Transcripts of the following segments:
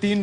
3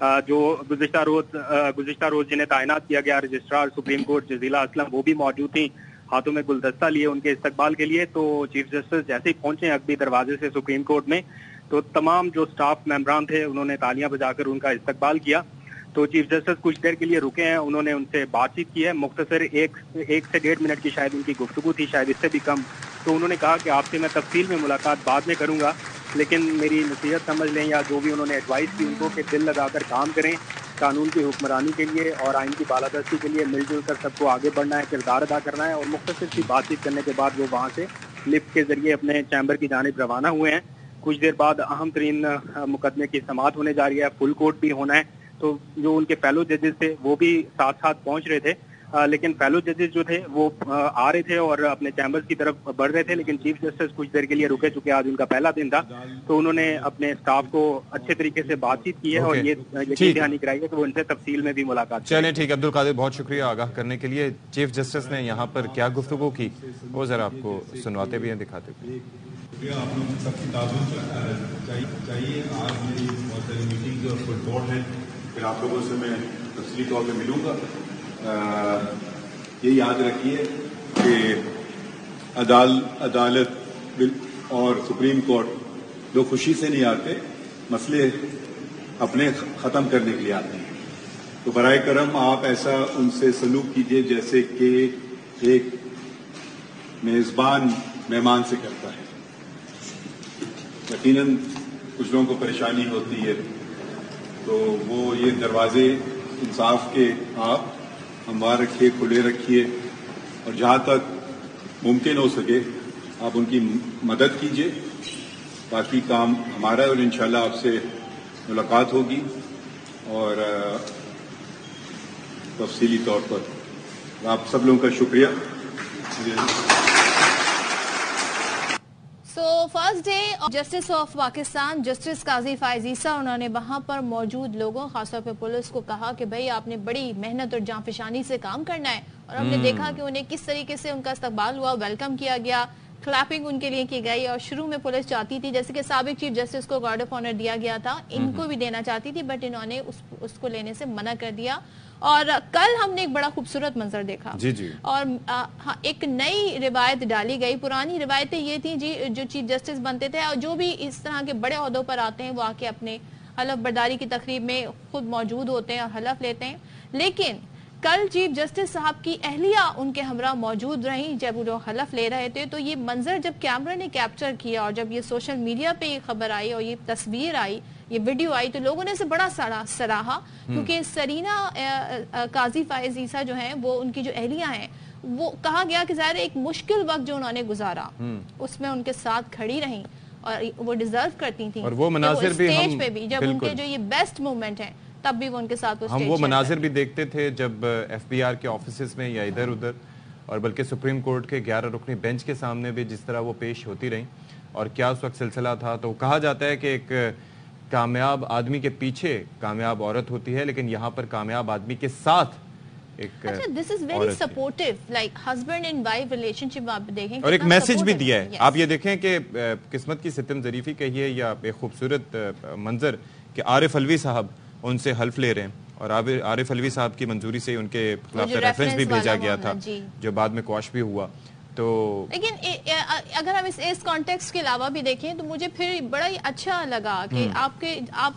جو گزشتہ روز جنہیں تعینات کیا گیا رجسٹرار سپریم کورٹ جزیلہ اسلم وہ بھی موجود تھیں ہاتھوں میں گلدستہ لیے ان کے استقبال کے لیے. تو چیف جسٹس جیسے ہی پہنچے عقبی دروازے سے سپریم کورٹ میں تو تمام جو سٹاف ممبران تھے انہوں نے تالیاں بجا کر ان کا استقبال کیا. تو چیف جسٹس کچھ دیر کے لیے رکے ہیں, انہوں نے ان سے بات چیت کی ہے, مختصر 1 سے 1.5 منٹ کی شاید ان کی گفتگو تھی, شاید اس سے بھی کم. تو انہوں نے کہا کہ آپ سے میں تفصیل میں ملاقات بعد میں کروں گا, لیکن میری نصیحت سمجھ لیں یا جو بھی انہوں نے ایڈوائس کی ان کو کہ دل لگا کر کام کریں قانون کی حکمرانی کے لیے اور آئین کی بالادستی کے لیے, مل جل کر سب کو آگے بڑھنا ہے, کردار ادا کرنا ہے. اور مختصر سی بات چیت کرنے کے بعد وہ وہاں سے لفٹ کے ذریعے اپنے چیمبر کی جانب روانہ ہوئے ہیں. کچھ دیر بعد اہم ترین مقدمے کی سماعت ہونے جا رہی ہے, فل کورٹ بھی ہونا ہے. تو جو ان کے فیلو ججز تھے وہ بھی ساتھ ساتھ پہنچ رہے تھے, لیکن فیلو ججز جو تھے وہ آ رہے تھے اور اپنے چیمبرز کی طرف بڑھ رہے تھے, لیکن چیف جسٹس کچھ دیر کے لیے رکے, چونکہ آج ان کا پہلا دن تھا. تو انہوں نے اپنے اسٹاف کو اچھے طریقے سے بات چیت کی ہے اور یہ یقین دہانی کرائی ہے کہ وہ ان سے تفصیل میں بھی ملاقات. چلیں ٹھیک ہے عبد القادر, بہت شکریہ آگاہ کرنے کے لیے. چیف جسٹس نے یہاں پر کیا گفتگو کی وہ ذرا آپ کو سنواتے بھی ہیں, دکھاتے بھی. آپ لوگ سب کی تعاون چاہیے. آج میری بہت ساری میٹنگ اور کوئی بورڈ ہے, پھر آپ لوگوں سے میں تفصیلی طور پہ ملوں گا. یہ یاد رکھیے کہ عدالت اور سپریم کورٹ لوگ خوشی سے نہیں آتے, مسئلے اپنے ختم کرنے کے لیے آتے ہیں. تو برائے کرم آپ ایسا ان سے سلوک کیجیے جیسے کہ ایک میزبان مہمان سے کرتا ہے. یقیناً کچھ لوگوں کو پریشانی ہوتی ہے, تو وہ یہ دروازے انصاف کے آپ ہموار رکھیے, کھلے رکھیے, اور جہاں تک ممکن ہو سکے آپ ان کی مدد کیجیے. باقی کام ہمارا ہے اور انشاءاللہ آپ سے ملاقات ہوگی اور تفصیلی طور پر. آپ سب لوگوں کا شکریہ. First day justice of Pakistan justice قاضی فائز عیسیٰ, انہوں نے وہاں پر موجود لوگوں خاص طور پہ پولیس کو کہا کہ بھئی آپ نے بڑی محنت اور جانفشانی سے کام کرنا ہے, اور ہم نے دیکھا کہ انہیں کس طریقے سے ان کا استقبال ہوا, ویلکم کیا گیا, کلیپنگ ان کے لیے کی گئی. اور شروع میں پولیس چاہتی تھی, جیسے کہ سابق چیف جسٹس کو گارڈ آف آنر دیا گیا تھا, ان کو بھی دینا چاہتی تھی, بٹ انہوں نے اس کو لینے سے منع کر دیا. اور کل ہم نے ایک بڑا خوبصورت منظر دیکھا اور ایک نئی روایت ڈالی گئی. پرانی روایتیں یہ تھیں جی, جو چیف جسٹس بنتے تھے اور جو بھی اس طرح کے بڑے عہدوں پر آتے ہیں وہ آ کے اپنے حلف برداری کی تقریب میں خود موجود ہوتے ہیں اور حلف لیتے ہیں. لیکن کل چیف جسٹس صاحب کی اہلیہ ان کے ہمراہ موجود رہیں جب وہ لوگ حلف لے رہے تھے. تو یہ منظر جب کیمرہ نے کیپچر کیا اور جب یہ سوشل میڈیا پہ یہ خبر آئی اور یہ تصویر آئی, یہ ویڈیو آئی, تو لوگوں نے اسے بڑا سراہا, کیونکہ سرینا قاضی فائز عیسیٰ جو ہیں وہ ان کی جو اہلیہ ہیں, وہ کہا گیا کہ ظاہر ایک مشکل وقت جو انہوں نے گزارا اس میں ان کے ساتھ کھڑی رہیں اور وہ ڈیزرو کرتی تھیں. اور وہ مناظر بھی اسٹیج پہ بھی جب ان کے جو یہ بیسٹ مومنٹ ہیں تب بھی وہ ان کے ساتھ ہم وہ مناظر بھی دیکھتے تھے جب ایف بی آر کے آفیسز میں یا ادھر ادھر, اور بلکہ سپریم کورٹ کے 11 رکنی بینچ کے سامنے بھی جس طرح وہ پیش ہوتی رہیں, اور کیا اس وقت سلسلہ تھا. تو کہا جاتا ہے کہ ایک کامیاب آدمی کے پیچھے کامیاب عورت ہوتی ہے, لیکن یہاں پر کامیاب آدمی کے ساتھ ایک this is very supportive, like husband and wife relationship آپ دیکھیں, اور ایک میسج بھی دیا ہے. آپ یہ دیکھیں کہ قسمت کی ستم ظریفی کہیے یا ایک خوبصورت منظر کہ عارف الوی صاحب ان سے حلف لے رہے ہیں, اور عارف الوی صاحب کی منظوری سے ان کے خلاف ریفرنس بھی بھیجا گیا تھا جو بعد میں کوش بھی ہوا. تو لیکن اگر ہم اس کانٹیکسٹ کے علاوہ بھی دیکھیں تو مجھے پھر بڑا ہی اچھا لگا کہ آپ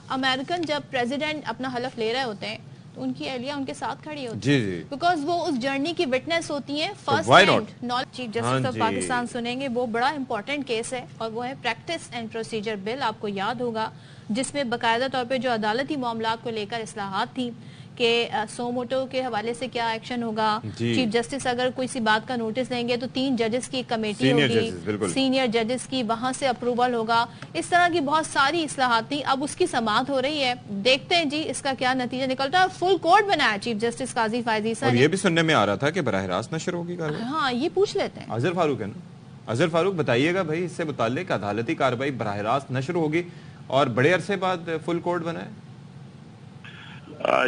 امریکن جب پریزیڈنٹ اپنا حلف لے رہے ہوتے ہیں تو ان کی اہلیہ ان کے ساتھ کھڑی ہوتی ہے, بیکاز وہ اس جرنی کی وٹنس ہوتی ہیں. First hand knowledge chief justice of Pakistan سنیں گے, وہ بڑا امپورٹنٹ کیس ہے, اور وہ ہے پریکٹس اینڈ پروسیجر بل. آپ کو یاد ہوگا جس میں باقاعدہ طور پہ جو عدالتی معاملات کو لے کر اصلاحات تھیں کہ سو موٹو کے حوالے سے کیا ایکشن ہوگا, چیف جسٹس اگر کوئی سی بات کا نوٹس دیں گے تو 3 ججز کی کمیٹی ہوگی, سینئر ججز کی, وہاں سے اپروول ہوگا. اس طرح کی بہت ساری اصلاحات تھیں. اب اس کی سماعت ہو رہی ہے, دیکھتے ہیں جی اس کا کیا نتیجہ نکلتا ہے. فل کورٹ بنایا چیف جسٹس قاضی فائز عیسیٰ اور یہ بھی سننے میں آ رہا تھا کہ براہ راست نشر ہوگی کارروائی. ہاں, یہ پوچھ لیتے ہیں. اظہر فاروق ہے نا, اظہر فاروق بتائیے گا بھائی اس سے متعلق عدالتی کارروائی براہ راست نشر ہوگی اور بڑے عرصے بعد فل کورٹ بنا ہے.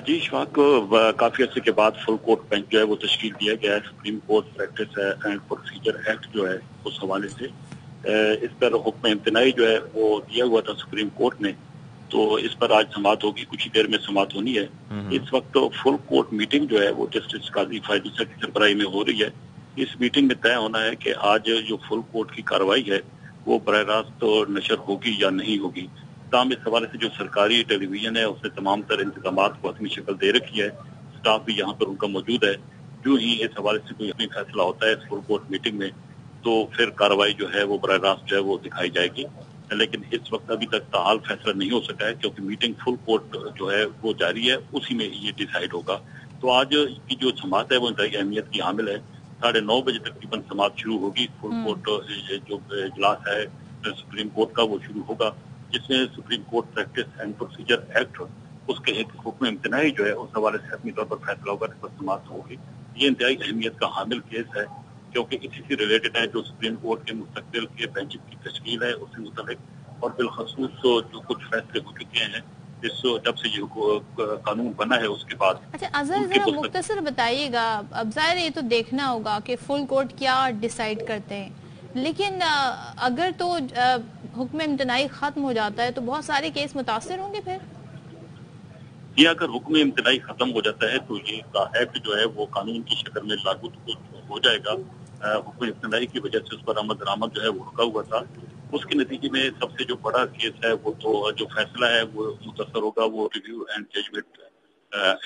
جی اشفاق کو کافی عرصے کے بعد فل کورٹ بینچ جو ہے وہ تشکیل دیا گیا ہے. Supreme court practice and procedure act جو ہے اس حوالے سے اس پر حکم امتناعی جو ہے وہ دیا ہوا تھا سپریم کورٹ نے. تو اس پر آج سماعت ہوگی، کچھ ہی دیر میں سماعت ہونی ہے۔ اس وقت فل کورٹ میٹنگ جو ہے وہ جسٹس قاضی فائز عیسیٰ کی سربراہی میں ہو رہی ہے۔ اس میٹنگ میں طے ہونا ہے کہ آج جو فل کورٹ کی کارروائی ہے وہ براہ راست نشر ہوگی یا نہیں ہوگی۔ تاہم اس حوالے سے جو سرکاری ٹیلی ویژن ہے اس نے تمام تر انتظامات کو حتمی شکل دے رکھی ہے، سٹاف بھی یہاں پر ان کا موجود ہے۔ جو ہی اس حوالے سے کوئی اپنی فیصلہ ہوتا ہے اس فل کورٹ میٹنگ میں تو پھر کارروائی جو ہے وہ براہ راست جو ہے وہ دکھائی جائے گی، لیکن اس وقت ابھی تک تاحال فیصلہ نہیں ہو سکا ہے کیونکہ میٹنگ فل کورٹ جو ہے وہ جاری ہے، اسی میں یہ ڈیسائیڈ ہوگا۔ تو آج کی جو سماعت ہے وہ انتہائی اہمیت کی حامل ہے۔ 9:30 بجے تقریباً سماعت شروع ہوگی۔ فل کورٹ جو اجلاس ہے سپریم کورٹ کا وہ شروع ہوگا، جس میں supreme court practice and procedure act اس کے ایک حکم امتناعی جو ہے اس حوالے سے حتمی طور پر فیصلہ ہوگا، اس پر سماعت ہوگی۔ یہ انتہائی اہمیت کا حامل کیس ہے کیونکہ اسی سے ریلیٹڈ ہے جو سپریم کورٹ کے مستقبل کے بینچ کی تشکیل ہے اس سے متعلق، اور بالخصوص جو کچھ فیصلے ہو چکے ہیں جب سے یہ قانون بنا ہے اس کے بعد۔ اچھا اظہر ذرا مختصر بتائیے گا، اب ظاہر یہ تو دیکھنا ہوگا کہ فل کورٹ کیا ڈیسائیڈ کرتے ہیں، لیکن اگر تو حکم امتناعی ختم ہو جاتا ہے تو بہت سارے کیس متاثر ہوں گے پھر؟ یہ اگر حکم امتناعی ختم ہو جاتا ہے تو یہ ایکٹ جو ہے وہ قانون کی شکل میں لاگو ہو جائے گا۔ حکم امتناعی کی وجہ سے اس پر عمل درآمد جو ہے وہ رکا ہوا تھا، اس کے نتیجے میں سب سے جو بڑا کیس ہے وہ تو جو فیصلہ ہے وہ متاثر ہوگا، وہ ریویو اینڈ ججمنٹ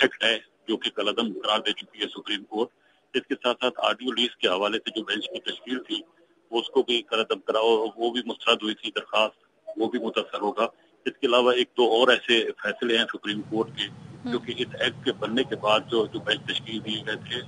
ایکٹ ہے جو کہ کالعدم قرار دے چکی ہے سپریم کورٹ۔ اس کے ساتھ ساتھ آڈیو لیز کے حوالے سے جو بینچ کی تشکیل تھی اس کو بھی کالعدم کراؤ، وہ بھی مسترد ہوئی تھی درخواست، وہ بھی متاثر ہوگا۔ اس کے علاوہ ایک تو اور ایسے فیصلے ہیں سپریم کورٹ کے جو کہ اس ایکٹ کے بننے کے بعد جو بینچ تشکیل دیے گئے تھے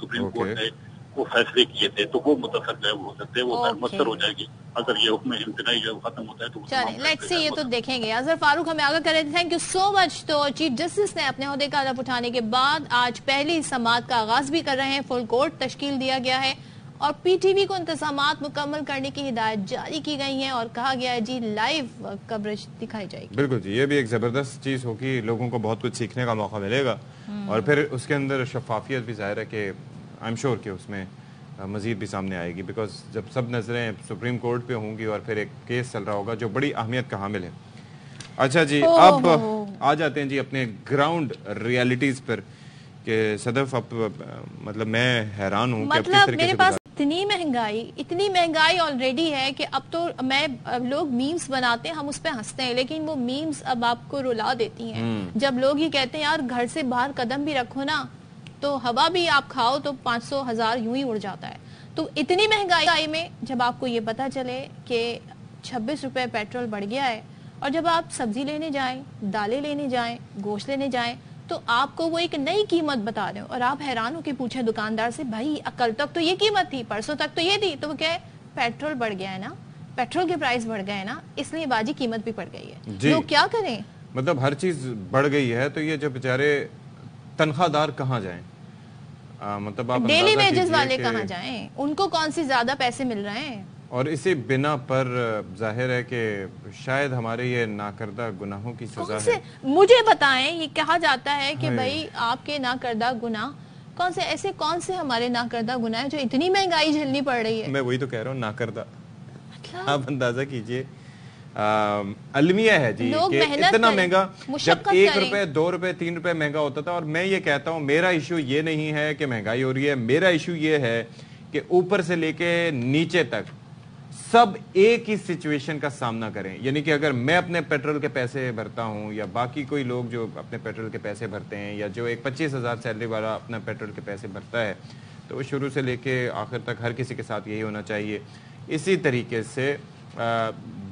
سپریم کورٹ نے وہ فیصلے کیے تھے، تو وہ متاثر جو ہے وہ ہو سکتے ہیں، وہ مؤثر ہو جائے گی اگر یہ حکم امتناعی جو ختم ہوتا ہے تو چلیں لیٹس سی، یہ تو دیکھیں گے۔ اظہر فاروق ہمیں آگاہ کرے، تھینک یو سو مچ۔ تو چیف جسٹس نے اپنے عہدے کا حلف اٹھانے کے بعد آج پہلی سماعت کا آغاز بھی کر رہے ہیں، فل کورٹ تشکیل دیا گیا ہے اور پی ٹی وی کو انتظامات مکمل کرنے کی ہدایت جاری کی گئی ہیں اور کہا گیا ہے جی لائیو کوریج دکھائی جائے گی۔ بالکل جی، یہ بھی ایک زبردست چیز ہوگی، لوگوں کو بہت کچھ سیکھنے کا موقع ملے گا اور پھر اس کے اندر شفافیت بھی ظاہر ہے کہ آئی ایم شیور کہ اس میں مزید بھی سامنے آئے گی، بیکاز جب سب نظریں سپریم کورٹ پہ ہوں گی اور پھر ایک کیس چل رہا ہوگا جو بڑی اہمیت کا حامل ہے۔ اچھا جی، اب آ جاتے ہیں جی اپنے گراؤنڈ ریالٹیز پر کہ صدف اب مطلب میں حیران ہوں کہ مطلب میرے پاس اتنی مہنگائی آلریڈی ہے کہ اب تو لوگ میمز بناتے ہیں، ہم اس پہ ہنستے ہیں، لیکن وہ میمز اب آپ کو رلا دیتی ہیں جب لوگ ہی کہتے ہیں یار گھر سے باہر قدم بھی رکھو نا تو ہوا بھی آپ کھاؤ تو 500,000 یوں ہی اڑ جاتا ہے۔ تو اتنی مہنگائی میں جب آپ کو یہ پتا چلے کہ 26 روپے پیٹرول بڑھ گیا ہے اور جب آپ سبزی لینے جائیں، دالیں لینے جائیں، گوشت لینے جائیں تو آپ کو وہ ایک نئی قیمت بتا رہے ہو اور آپ حیران ہو کے پوچھیں دکاندار سے بھائی کل تک تو یہ قیمت تھی، پرسوں تک تو یہ تھی، تو وہ کہے پیٹرول بڑھ گیا ہے نا، پیٹرول کے پرائس بڑھ گئے نا، اس لیے باجی قیمت بھی بڑھ گئی ہے۔ لوگ کیا کریں؟ مطلب ہر چیز بڑھ گئی ہے تو یہ جو بیچارے تنخواہ دار کہاں جائیں، مطلب آپ ڈیلی ویجز والے کہاں جائیں، ان کو کون سی زیادہ پیسے مل رہے ہیں؟ اور اسی بنا پر ظاہر ہے کہ شاید ہمارے یہ ناکردہ گناہوں کی سزا ہے۔ مجھے بتائیں، یہ کہا جاتا ہے کہ بھائی آپ کے ناکردہ گناہ کون سے ہمارے ناکردہ گناہ ہیں جو اتنی مہنگائی جھلنی پڑ رہی ہے؟ میں وہی تو کہہ رہا ہوں، ناکردہ آپ اندازہ کیجئے، المیہ ہے جی کہ اتنا مہنگا، جب 1 روپے 2 روپے 3 روپے مہنگا ہوتا تھا۔ اور میں یہ کہتا ہوں میرا ایشو یہ نہیں ہے کہ مہنگائی ہو رہی ہے، میرا ایشو یہ ہے کہ اوپر سے لے کے نیچے تک سب ایک ہی سچویشن کا سامنا کریں۔ یعنی کہ اگر میں اپنے پیٹرول کے پیسے بھرتا ہوں یا باقی کوئی لوگ جو اپنے پیٹرول کے پیسے بھرتے ہیں یا جو ایک 25,000 سیلری والا اپنا پیٹرول کے پیسے بھرتا ہے تو وہ شروع سے لے کے آخر تک ہر کسی کے ساتھ یہی ہونا چاہیے۔ اسی طریقے سے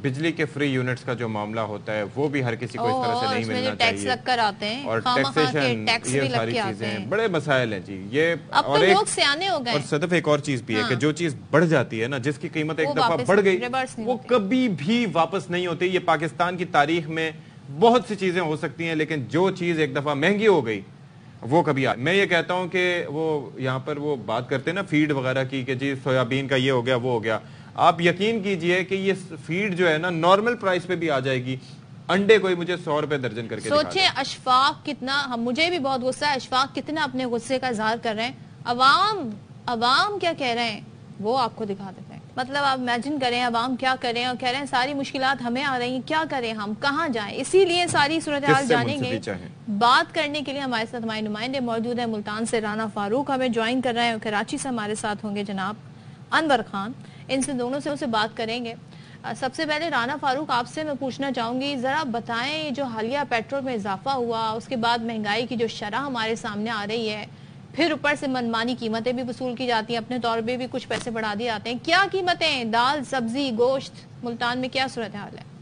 بجلی کے فری یونٹس کا جو معاملہ ہوتا ہے وہ بھی ہر کسی کو اس طرح سے نہیں ملنا چاہیے، اور ٹیکسیشن، یہ ساری چیزیں بڑے مسائل ہیں جی یہ۔ اور صدف ایک اور چیز بھی ہے کہ جو چیز بڑھ جاتی ہے نا، جس کی قیمت ایک دفعہ بڑھ گئی وہ کبھی بھی واپس نہیں ہوتی۔ یہ پاکستان کی تاریخ میں بہت سی چیزیں ہو سکتی ہیں لیکن جو چیز ایک دفعہ مہنگی ہو گئی وہ کبھی میں یہ کہتا ہوں کہ وہ یہاں پر وہ بات کرتے ہیں نا فیڈ وغیرہ کی کہ جی سویابین کا یہ ہو گیا وہ ہو گیا، آپ یقین کیجئے کہ یہ فیڈ جو ہے نا نارمل پرائس پہ بھی آ جائے گی۔ انڈے کوئی مجھے 100 روپے درجن کر کے دکھا دے۔ سوچیں اشفاق کتنا، مجھے بھی بہت غصہ ہے، اشفاق کتنا اپنے غصے کا اظہار کر رہے ہیں، عوام کیا کہہ رہے ہیں وہ آپ کو دکھا دیتے ہیں۔ مطلب آپ امیجن کریں عوام کیا کریں اور کہہ رہے ہیں ساری مشکلات ہمیں آ رہی ہیں, کیا کریں ہم, کہاں جائیں. اسی لیے ساری صورتحال جانیں گے. بات کرنے کے لیے ہمارے ساتھ ہمارے نمائندے موجود ہیں. ملتان سے رانا فاروق ہمیں جوائن کر رہے ہیں, کراچی سے ہمارے ساتھ ہوں گے جناب انور خان. ان سے دونوں سے بات کریں گے. سب سے پہلے رانا فاروق آپ سے میں پوچھنا چاہوں گی, ذرا بتائیں جو حالیہ پیٹرول میں اضافہ ہوا, اس کے بعد مہنگائی کی جو شرح ہمارے سامنے آ رہی ہے, پھر اوپر سے منمانی قیمتیں بھی وصول کی جاتی ہیں, اپنے طور پہ بھی کچھ پیسے بڑھا دیے جاتے ہیں, کیا قیمتیں دال سبزی گوشت ملتان میں کیا صورتحال ہے؟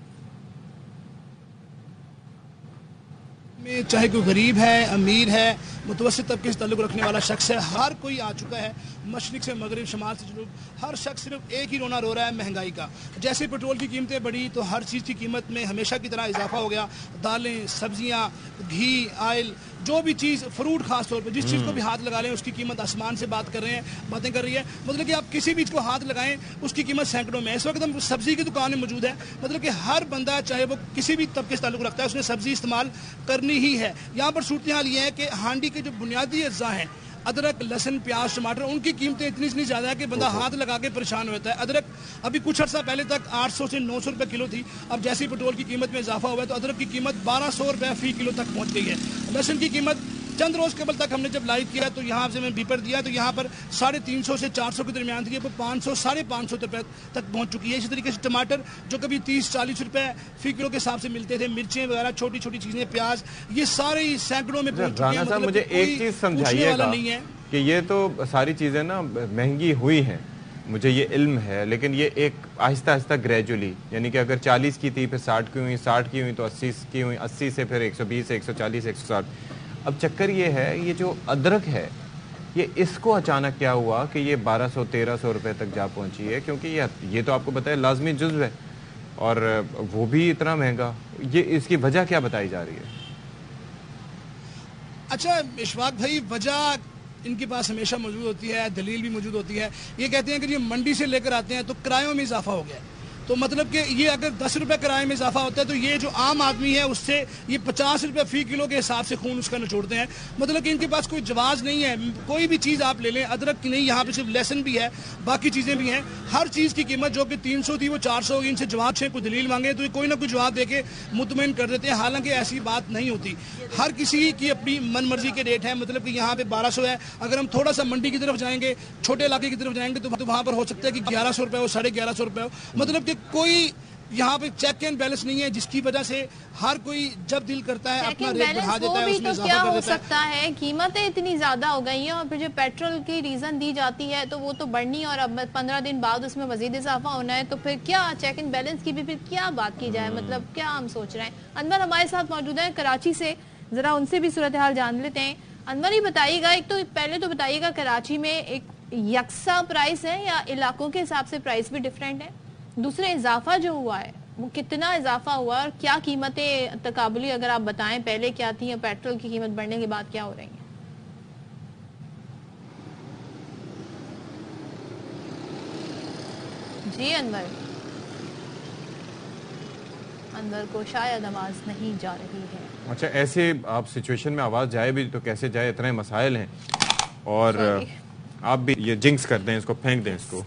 چاہے کوئی غریب ہے, امیر ہے, متوسط طبقے سے تعلق رکھنے والا شخص ہے, ہر کوئی آ چکا ہے. مشرق سے مغرب, شمال سے جنوب, ہر شخص صرف ایک ہی رونا رو رہا ہے مہنگائی کا. جیسے پیٹرول کی قیمتیں بڑھی تو ہر چیز کی قیمت میں ہمیشہ کی طرح اضافہ ہو گیا. دالیں, سبزیاں, گھی, آئل, جو بھی چیز, فروٹ خاص طور پہ جس چیز کو بھی ہاتھ لگا لیں اس کی قیمت آسمان سے باتیں کر رہی ہے. مطلب کہ آپ کسی بھی چیز کو ہاتھ لگائیں اس کی قیمت سینکڑوں میں. اس وقت ہم سبزی کی دکان میں موجود ہے. مطلب کہ ہر بندہ چاہے وہ کسی بھی طبقے سے تعلق رکھتا ہے اس نے سبزی استعمال کرنی ہی ہے. یہاں پر صورتحال یہ ہے کہ ہانڈی کے جو بنیادی اجزاء ہیں, ادرک, لہسن, پیاز, ٹماٹر, ان کی قیمتیں اتنی زیادہ ہے کہ بندہ ہاتھ لگا کے پریشان ہوتا ہے. ادرک ابھی کچھ عرصہ پہلے تک 800 سے 900 روپے کلو تھی, اب جیسے پیٹرول کی قیمت میں اضافہ ہوا ہے تو ادرک کی قیمت 1200 روپے فی کلو تک پہنچ گئی ہے. لہسن کی قیمت چند روز قبل تک ہم نے جب لائیو کیا تو یہاں سے میں بیپر دیا تو یہاں پر 350 سے 400 کے درمیان تھی, 500 550 روپے تک پہنچ چکی ہے. اسی طریقے سے ٹماٹر جو کبھی 30-40 روپے فی کلو کے حساب سے ملتے تھے, مرچیں وغیرہ چھوٹی چھوٹی چیزیں, پیاز, یہ سارے سینکڑوں میں پہنچ چکے ہیں. مطلب مجھے ایک چیز سمجھائیے گا کہ یہ تو ساری چیزیں نا مہنگی ہوئی ہیں, مجھے یہ علم ہے, لیکن یہ ایک آہستہ آہستہ گریجولی, یعنی کہ اگر 40 کی تھی پھر 60 کی ہوئی, 60 کی ہوئی تو 80 کی ہوئی, 80 سے پھر 120 سے 140 160. اب چکر یہ ہے یہ جو ادرک ہے یہ اس کو اچانک کیا ہوا کہ یہ 1200-1300 روپے تک جا پہنچی ہے, کیونکہ یہ تو آپ کو بتایا لازمی جزو ہے اور وہ بھی اتنا مہنگا. یہ اس کی وجہ کیا بتائی جا رہی ہے؟ اچھا اشفاق بھائی, وجہ ان کے پاس ہمیشہ موجود ہوتی ہے, دلیل بھی موجود ہوتی ہے. یہ کہتے ہیں کہ یہ منڈی سے لے کر آتے ہیں تو کرایوں میں اضافہ ہو گیا ہے. تو مطلب کہ یہ اگر 10 روپے کرائے میں اضافہ ہوتا ہے تو یہ جو عام آدمی ہے اس سے یہ 50 روپے فی کلو کے حساب سے خون اس کا نچوڑتے ہیں. مطلب کہ ان کے پاس کوئی جواز نہیں ہے. کوئی بھی چیز آپ لے لیں, ادرک کی نہیں, یہاں پہ صرف لہسن بھی ہے, باقی چیزیں بھی ہیں. ہر چیز کی قیمت جو کہ 300 تھی وہ 400 ہوگی. ان سے جواب سے کوئی دلیل مانگے تو یہ کوئی نہ کوئی جواب دے کے مطمئن کر دیتے ہیں, حالانکہ ایسی بات نہیں ہوتی. ہر کسی کی اپنی من مرضی کے ریٹ ہیں. مطلب کہ یہاں پہ 1200 ہے, اگر ہم تھوڑا سا منڈی کی طرف جائیں گے, چھوٹے علاقے کی طرف جائیں گے تو وہاں پر ہو سکتا ہے کہ 1100 روپے ہو, 1150 روپے ہو. مطلب کہ کوئی یہاں پہ چیک اینڈ بیلنس نہیں ہے, جس کی وجہ سے ہر کوئی جب دل کرتا ہے اپنا ریٹ بڑھا دیتا ہے, اس میں اضافہ کر دیتا ہے. ہو سکتا ہے قیمتیں اتنی زیادہ ہو گئی ہیں اور پھر جو پیٹرول کی ریزن دی جاتی ہے تو وہ تو بڑھنی, اور اب 15 دن بعد اس میں مزید اضافہ ہونا ہے, تو پھر کیا چیک اینڈ بیلنس کی بھی پھر کیا بات کی جائے, مطلب کیا ہم سوچ رہے ہیں. انور ہمارے ساتھ موجود ہیں کراچی سے, ذرا ان سے بھی صورتحال جان لیتے ہیں. انور ہی بتائیے گا, ایک تو پہلے تو بتائیے گا کراچی میں ایک یکساں پرائس ہے یا علاقوں کے حساب سے پرائس بھی ڈیفرنٹ ہے؟ دوسرے اضافہ جو ہوا ہے وہ کتنا اضافہ ہوا اور کیا قیمتیں تقابلی اگر آپ بتائیں پہلے کیا تھی اور پیٹرول کی قیمت بڑھنے کے بعد کیا ہو رہی ہیں؟ جی انور کو شاید آواز نہیں جا رہی ہے. اچھا, ایسے آپ سچویشن میں آواز جائے بھی تو کیسے جائے, اتنے مسائل ہیں اور آپ بھی یہ جنکس کر دیں, اس کو پھینک دیں, اس کو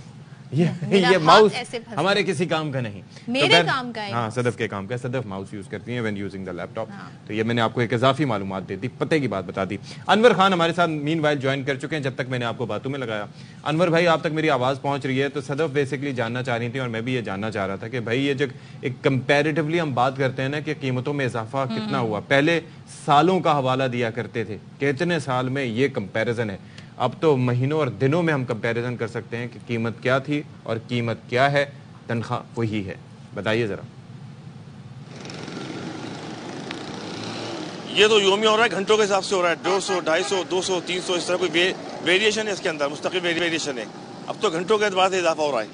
یہ ماؤس ہمارے کسی کام کا نہیں, میرے کام کا ہے. ہاں صدف کے کام کا. صدف ماؤس یوز کرتی ہیں when using the laptop. تو یہ میں نے آپ کو ایک اضافی معلومات دے دی, پتے کی بات بتا دی. انور خان ہمارے ساتھ مین وائل جوائن کر چکے ہیں, جب تک میں نے آپ کو باتوں میں لگایا. انور بھائی آپ تک میری آواز پہنچ رہی ہے؟ تو صدف بیسکلی جاننا چاہ رہی تھی اور میں بھی یہ جاننا چاہ رہا تھا کہ بھائی یہ جو ایک کمپیریٹیولی ہم بات کرتے ہیں نا کہ قیمتوں میں اضافہ کتنا ہوا, پہلے سالوں کا حوالہ دیا کرتے تھے کہ اتنے سال میں یہ کمپیریزن ہے, اب تو مہینوں اور دنوں میں ہم کمپیریزن کر سکتے ہیں کہ قیمت کیا تھی اور قیمت کیا ہے, تنخواہ وہی ہے. بتائیے ذرا. یہ تو یومی ہو رہا ہے, گھنٹوں کے حساب سے ہو رہا ہے, 200 250 200 300 اس طرح کوئی ویریشن ہے اس کے اندر, مستقل ویریشن ہے. اب تو گھنٹوں کے اعتبار سے اضافہ ہو رہا ہے.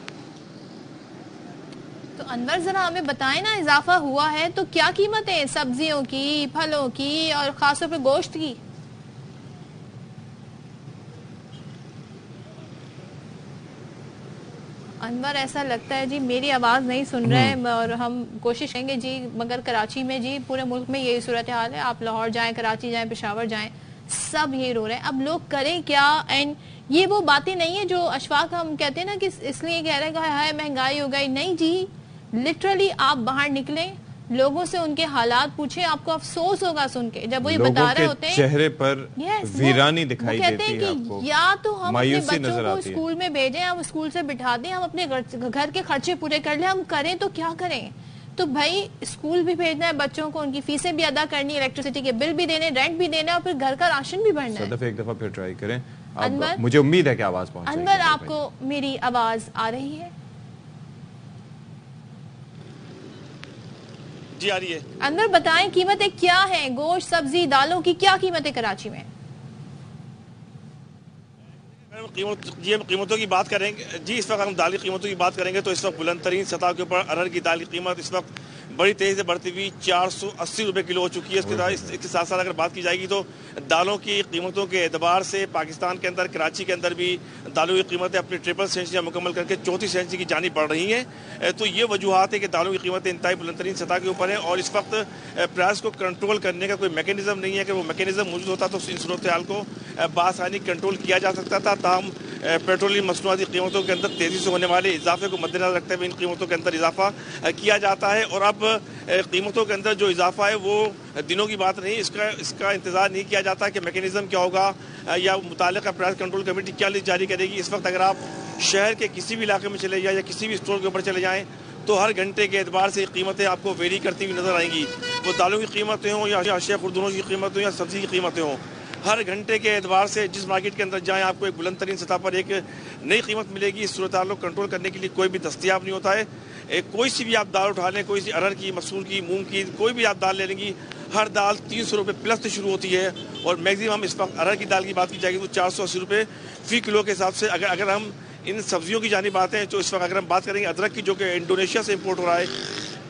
تو انور ذرا ہمیں بتائیں نا, اضافہ ہوا ہے تو کیا قیمت ہے سبزیوں کی, پھلوں کی اور خاص طور پہ گوشت کی؟ انور ایسا لگتا ہے جی میری آواز نہیں سن رہے ہیں, اور ہم کوشش کریں گے جی, مگر کراچی میں جی پورے ملک میں یہی صورتحال ہے. آپ لاہور جائیں, کراچی جائیں, پشاور جائیں, سب یہی رو رہے ہیں. اب لوگ کریں کیا؟ اینڈ یہ وہ باتیں نہیں ہے جو اشفاق ہم کہتے ہیں نا کہ اس لیے کہہ رہے ہیں کہ ہائے مہنگائی ہو گئی. نہیں جی, لٹرلی آپ باہر نکلیں, لوگوں سے ان کے حالات پوچھیں, آپ کو افسوس ہوگا سن کے جب وہ یہ بتا رہے ہوتے ہیں. چہرے پر ویرانی دکھائی دیتی ہے آپ کو, یا تو ہم اپنے بچوں کو اسکول میں بھیجیں, ہم اسکول سے بٹھا دیں, ہم اپنے گھر کے خرچے پورے کر لیں, ہم کریں تو کیا کریں. تو بھائی اسکول بھی بھیجنا ہے بچوں کو, ان کی فیسیں بھی ادا کرنی ہے, الیکٹریسٹی کے بل بھی دینے, رینٹ بھی دینا ہے, اور پھر گھر کا راشن بھی بھرنا ہے. صدف ایک دفعہ پھر ٹرائی کریں. مجھے امید ہے کہ آواز پہنچ جائے گی. انور, آپ کو میری آواز آ رہی ہے؟ جی آ رہی ہے. انور بتائیں قیمتیں کیا ہیں, گوشت, سبزی, دالوں کی کیا قیمتیں کراچی میں؟ قیمتوں کی بات کریں گے جی, اس وقت ہم دال کی قیمتوں کی بات کریں گے تو اس وقت بلند ترین سطح کے اوپر ارہر کی دال کی قیمت اس وقت بڑی تیزی سے بڑھتی ہوئی 480 روپے کلو ہو چکی ہے. اس کے ساتھ ساتھ اگر بات کی جائے گی تو دالوں کی قیمتوں کے اعتبار سے پاکستان کے اندر, کراچی کے اندر بھی دالوں کی قیمتیں اپنی ٹرپل سینچریاں مکمل کر کے چوتھی سینچری کی جانب بڑھ رہی ہیں. تو یہ وجوہات ہے کہ دالوں کی قیمتیں انتہائی بلند ترین سطح کے اوپر ہیں, اور اس وقت پرائس کو کنٹرول کرنے کا کوئی میکینزم نہیں ہے. کہ وہ میکینزم موجود ہوتا تو ان صورتحال کو بآسانی کنٹرول کیا جا سکتا تھا. تاہم پیٹرولیم مصنوعاتی قیمتوں کے اندر تیزی سے ہونے والے اضافے کو مد نظر رکھتے ہوئے ان قیمتوں کے اندر اضافہ کیا جاتا ہے. اور اب قیمتوں کے اندر جو اضافہ ہے وہ دنوں کی بات نہیں, اس کا انتظار نہیں کیا جاتا کہ میکینزم کیا ہوگا یا متعلقہ پرائس کنٹرول کمیٹی کیا لسٹ جاری کرے گی. اس وقت اگر آپ شہر کے کسی بھی علاقے میں چلے جائیں یا کسی بھی اسٹور کے اوپر چلے جائیں تو ہر گھنٹے کے اعتبار سے قیمتیں آپ کو ویری کرتی ہوئی نظر آئیں گی. وہ دالوں کی قیمتیں ہوں یا اشیاء خوردنوں کی قیمتیں ہوں یا سبزی کی قیمتیں ہوں, ہر گھنٹے کے اعتبار سے جس مارکیٹ کے اندر جائیں آپ کو ایک بلند ترین سطح پر ایک نئی قیمت ملے گی. اس صورتحال کو کنٹرول کرنے کے لیے کوئی بھی دستیاب نہیں ہوتا ہے. کوئی سی بھی آپ دال اٹھا لیں, کوئی سی ارہر کی, مسور کی, مونگ کی, کوئی بھی آپ دال لے لیں گی, ہر دال 300 روپے پلس سے شروع ہوتی ہے. اور میگزیمم اس وقت ارہر کی دال کی بات کی جائے گی تو 480 روپے فی کلو کے حساب سے. اگر ہم ان سبزیوں کی جانب آتے ہیں تو اس وقت اگر ہم بات کریں گے ادرک کی جو کہ انڈونیشیا سے امپورٹ ہو رہا ہے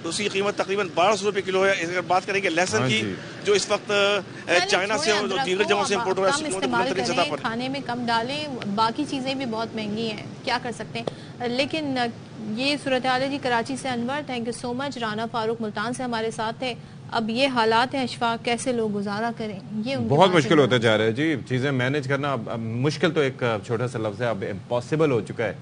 تو اس کی قیمت تقریباً 1200 روپے کلو ہے. اگر بات کریں گے لہسن کی جو اس وقت چائنا سے اور دیگر جگہوں سے امپورٹ ہو رہا ہے, اس کی قیمت بلند ترین سطح پر. کھانے میں کم ڈالیں, باقی چیزیں بھی بہت مہنگی ہیں, کیا کر سکتے ہیں. لیکن یہ صورتحال ہے جی کراچی سے. انور تھینک یو سو مچ. رانا فاروق ملتان سے ہمارے ساتھ تھے. اب یہ حالات ہیں اشفاق, کیسے لوگ گزارا کریں, یہ بہت مشکل ہوتا جا رہا ہے جی. چیزیں مینج کرنا مشکل تو ایک چھوٹا سا لفظ ہے, اب امپاسبل ہو چکا ہے.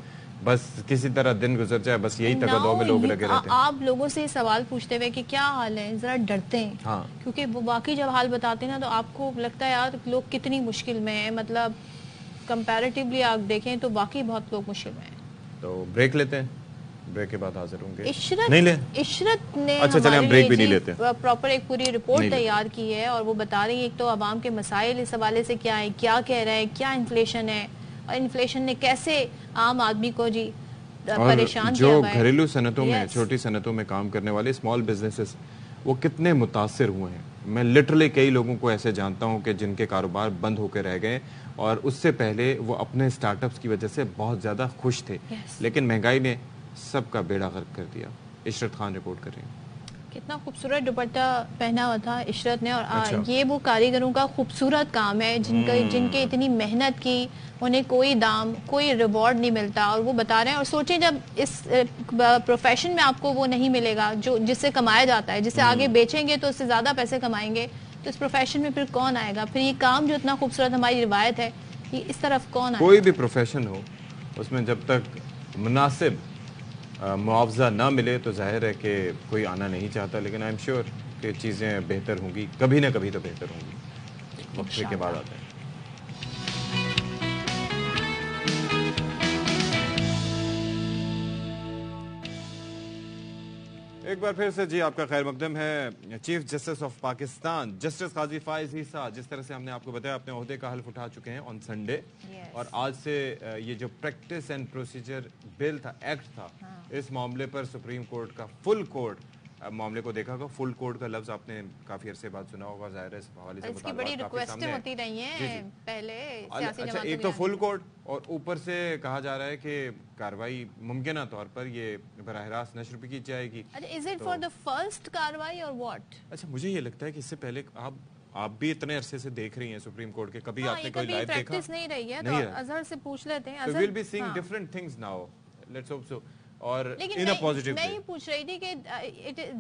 بس کسی طرح دن گزر جائے, بس یہی تقاضوں میں لوگ لگے رہتے ہیں. آپ لوگوں سے سوال پوچھتے ہوئے کہ کیا حال ہے ذرا ڈرتے ہیں, کیونکہ وہ باقی جب حال بتاتے ہیں نا تو آپ کو لگتا ہے یار لوگ کتنی مشکل میں ہیں. مطلب کمپیریٹیولی آپ دیکھیں تو باقی بہت لوگ مشکل میں ہیں. تو بریک لیتے ہیں, بریک کے بعد حاضر ہوں گے. عشرت نے پراپر ایک پوری رپورٹ تیار کی ہے اور وہ بتا رہی ہے ایک تو عوام کے مسائل اس حوالے سے کیا ہے, کیا کہہ رہے ہیں, کیا انفلیشن ہے, اور انفلیشن نے کیسے عام آدمی کو جی پریشان کیا ہوا ہے. جو گھریلو صنعتوں میں, چھوٹی صنعتوں میں کام کرنے والے اسمال بزنسز, وہ کتنے متاثر ہوئے ہیں. میں لٹرلی کئی لوگوں کو ایسے جانتا ہوں کہ جن کے کاروبار بند ہو کے رہ گئے, اور اس سے پہلے وہ اپنے اسٹارٹ اپس کی وجہ سے بہت زیادہ خوش تھے, لیکن مہنگائی نے سب کا بیڑا غرق کر دیا. عشرت خان رپورٹ کر رہی ہیں. کتنا خوبصورت دوپٹہ پہنا ہوا تھا عشرت نے, اور یہ وہ کاریگروں کا خوبصورت کام ہے جن کے اتنی محنت کی, انہیں کوئی دام, کوئی ریوارڈ نہیں ملتا. اور وہ بتا رہے ہیں, اور سوچیں جب اس پروفیشن میں آپ کو وہ نہیں ملے گا جو جس سے کمایا جاتا ہے, جسے آگے بیچیں گے تو اس سے زیادہ پیسے کمائیں گے, تو اس پروفیشن میں پھر کون آئے گا. پھر یہ کام جو اتنا خوبصورت ہماری روایت ہے, یہ اس طرف کون آئے گا. کوئی بھی پروفیشن ہو اس میں جب تک مناسب معاوضہ نہ ملے تو ظاہر ہے کہ کوئی آنا نہیں چاہتا. لیکن آئی ایم شیور کہ چیزیں بہتر ہوں گی, کبھی نہ کبھی تو بہتر ہوں گی. وقفے کے بعد آتے ہیں. ایک بار پھر سے جی آپ کا خیر مقدم ہے. Chief justice of Pakistan justice قاضی فائز عیسیٰ, جس طرح سے ہم نے آپ کو بتایا اپنے عہدے کا حلف اٹھا چکے ہیں آن سنڈے, اور آج سے یہ جو پریکٹس اینڈ پروسیجر بل تھا, ایکٹ تھا, اس معاملے پر سپریم کورٹ کا فل کورٹ معاملے کو دیکھا ہوگا. فل کورٹ کا لفظ آپ نے کافی عرصے بعد سنا ہوگا, ظاہر ہے اس حوالے سے اس کی بڑی ریکویسٹیں ہوتی رہی ہیں پہلے سیاسی جماعتوں میں. ایک تو فل کورٹ, اور اوپر سے کہا جا رہا ہے کہ کاروائی ممکنہ طور پر یہ براہ راست نشر بھی کی جائے گی. Is it for the first کاروائی اور what؟ اچھا مجھے یہ لگتا ہے کہ اس سے پہلے آپ بھی اتنے عرصے سے دیکھ رہی ہیں سپریم کورٹ کے, کبھی آپ نے کوئی لائیو دیکھا؟ پریکٹس نہیں رہی ہے, تو اظہر سے پوچھ لیتے ہیں. we'll be seeing different things now, let's hope so. اور in a positive way. میں یہ پوچھ رہی تھی کہ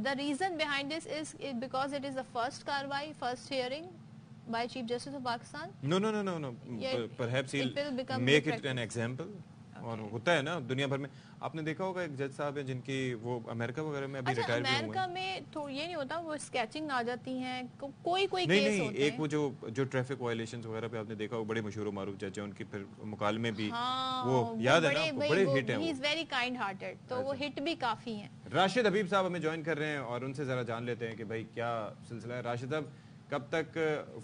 the reason behind this is because it is the first کاروائی, first hearing, by Chief Justice of Pakistan? No. Perhaps he'll make it an example. اور ہوتا ہے نا دنیا بھر میں. آپ نے دیکھا ہوگا ایک جج صاحب ہیں جن کی وہ امریکہ وغیرہ میں ابھی ریٹائر بھی ہوئے ہیں. امریکہ میں تو یہ نہیں ہوتا, وہ اسکیچنگ آ جاتی ہیں, کوئی کیس ہوتے ہیں. نہیں, ایک وہ جو ٹریفک وائلیشنز وغیرہ پہ آپ نے دیکھا, وہ بڑے مشہور و معروف جج ہیں, ان کی پھر مکالمے بھی وہ یاد ہے نا, بڑے ہٹ ہیں. ہی از ویری کائنڈ ہارٹڈ, تو وہ ہٹ بھی کافی ہیں. راشد حبیب صاحب ہمیں جوائن کر رہے ہیں اور ان سے ذرا جان لیتے ہیں کہ بھائی کیا سلسلہ ہے. راشد صاحب, کب تک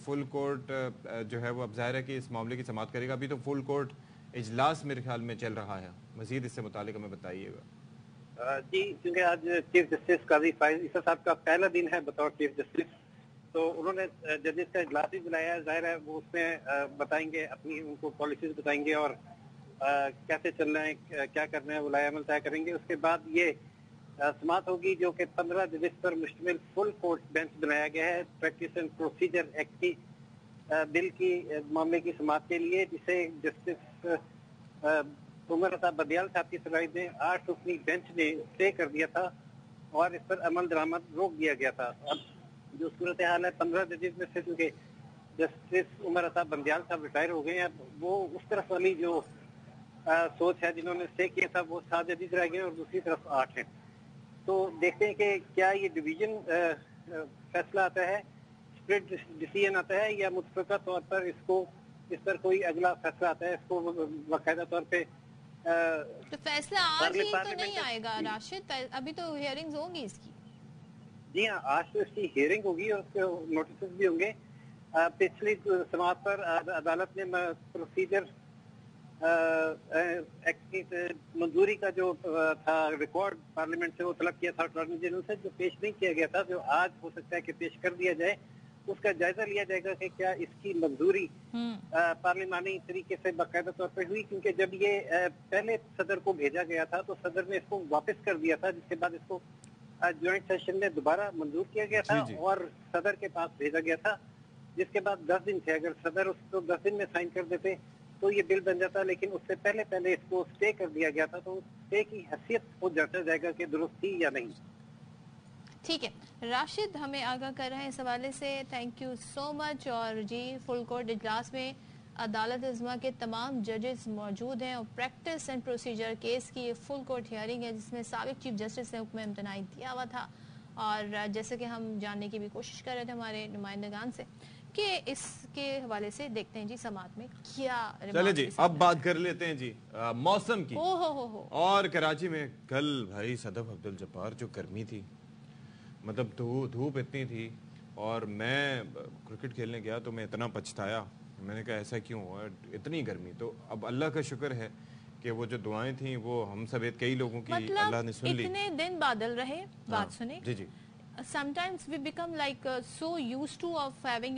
فل کورٹ جو ہے وہ, اب ظاہر ہے کہ اس معاملے کی سماعت کرے گا, ابھی تو فل کورٹ اجلاس میرے خیال میں چل رہا ہے, مزید اس سے متعلق ہمیں بتائیے گا. جی, کیونکہ آج چیف جسٹس قاضی فائز عیسیٰ صاحب کا پہلا دن ہے بطور چیف جسٹس, تو انہوں نے ججز کا اجلاس بھی بلایا ہے. ظاہر ہے وہ اس میں بتائیں گے, اپنی ان کو پالیسیز بتائیں گے اور کیسے چلنا ہے, کیا کرنا ہے, وہ لائے عمل طے کریں گے. اس کے بعد یہ سماعت ہوگی جو کہ 15 ججز پر مشتمل فل کورٹ بینچ بنایا گیا ہے پریکٹس اینڈ پروسیجر ایکٹ کی بل کی معاملے کی سماعت کے لیے, جسے جسٹس عمر عطا بدیال صاحب کی صلاحیت میں 8 رکنی بینچ نے طے کر دیا تھا اور اس پر عمل درآمد روک دیا گیا تھا. اب جو صورتحال ہے, 15 ججز میں سے چونکہ جسٹس عمر عطا بدیال صاحب ریٹائر ہو گئے ہیں, وہ اس طرف والی جو سوچ ہے جنہوں نے طے کیا تھا وہ 7 ججز رہ گئے اور دوسری طرف 8 ہیں. تو دیکھتے ہیں کہ کیا یہ ڈویژن فیصلہ آتا ہے, اسپلٹ ڈیسیژن آتا ہے, یا متفقہ طور پر اس پر کوئی اگلا فیصلہ آتا ہے. اس کو باقاعدہ طور پہ تو فیصلہ آج ہی تو نہیں آئے گا راشد, ابھی تو ہیئرنگز ہوں گی اس کی. جی ہاں, آج تو اس کی ہیئرنگ ہوگی اور اس کے نوٹسز بھی ہوں گے. پچھلی سماعت پر عدالت نے پروسیجر ایکٹ کی منظوری کا جو تھا ریکارڈ پارلیمنٹ سے وہ طلب کیا تھا اٹارنی جنرل سے, جو پیش نہیں کیا گیا تھا, جو آج ہو سکتا ہے کہ پیش کر دیا جائے. اس کا جائزہ لیا جائے گا کہ کیا اس کی منظوری پارلیمانی طریقے سے باقاعدہ طور پر ہوئی, کیونکہ جب یہ پہلے صدر کو بھیجا گیا تھا تو صدر نے اس کو واپس کر دیا تھا, جس کے بعد اس کو جوائنٹ سیشن میں دوبارہ منظور کیا گیا تھا اور صدر کے پاس بھیجا گیا تھا, جس کے بعد 10 دن تھے. اگر صدر اس کو 10 دن میں سائن کر دیتے تو یہ بل بن جاتا, لیکن اس سے پہلے اس کو اسٹے کر دیا گیا تھا, تو اسٹے کی حیثیت کو جانچا جائے گا کہ درست تھی یا نہیں. ٹھیک ہے, راشد ہمیں آگاہ کر رہے ہیں اس حوالے سے, تھینک یو سو مچ. اور جی, فل کورٹ اجلاس میں عدالت عظمیٰ کے تمام ججز موجود ہیں اور پریکٹس اینڈ پروسیجر کیس کی فل کورٹ ہیئرنگ ہے, جس میں سابق چیف جسٹس نے حکم امتناعی دیا ہوا تھا. اور جیسے کہ ہم جاننے کی بھی کوشش کر رہے تھے ہمارے نمائندگان سے کہ اس کے حوالے سے دیکھتے ہیں جی سماعت میں کیا. چلے جی, اب بات کر لیتے ہیں جی موسم کی. اور کراچی میں کل بھائی صدف عبدالجبار جو گرمی تھی, مطلب دھوپ اتنی تھی, اور میں کرکٹ کھیلنے گیا تو میں اتنا پچھتایا, میں نے کہا ایسا کیوں ہوا اتنی گرمی. تو اب اللہ کا شکر ہے کہ وہ جو دعائیں تھیں وہ ہم سب کئی لوگوں کی اللہ نے سن لی. اتنے دن بادل رہے, بات سنیں. جی جی, sometimes we become like so used to of having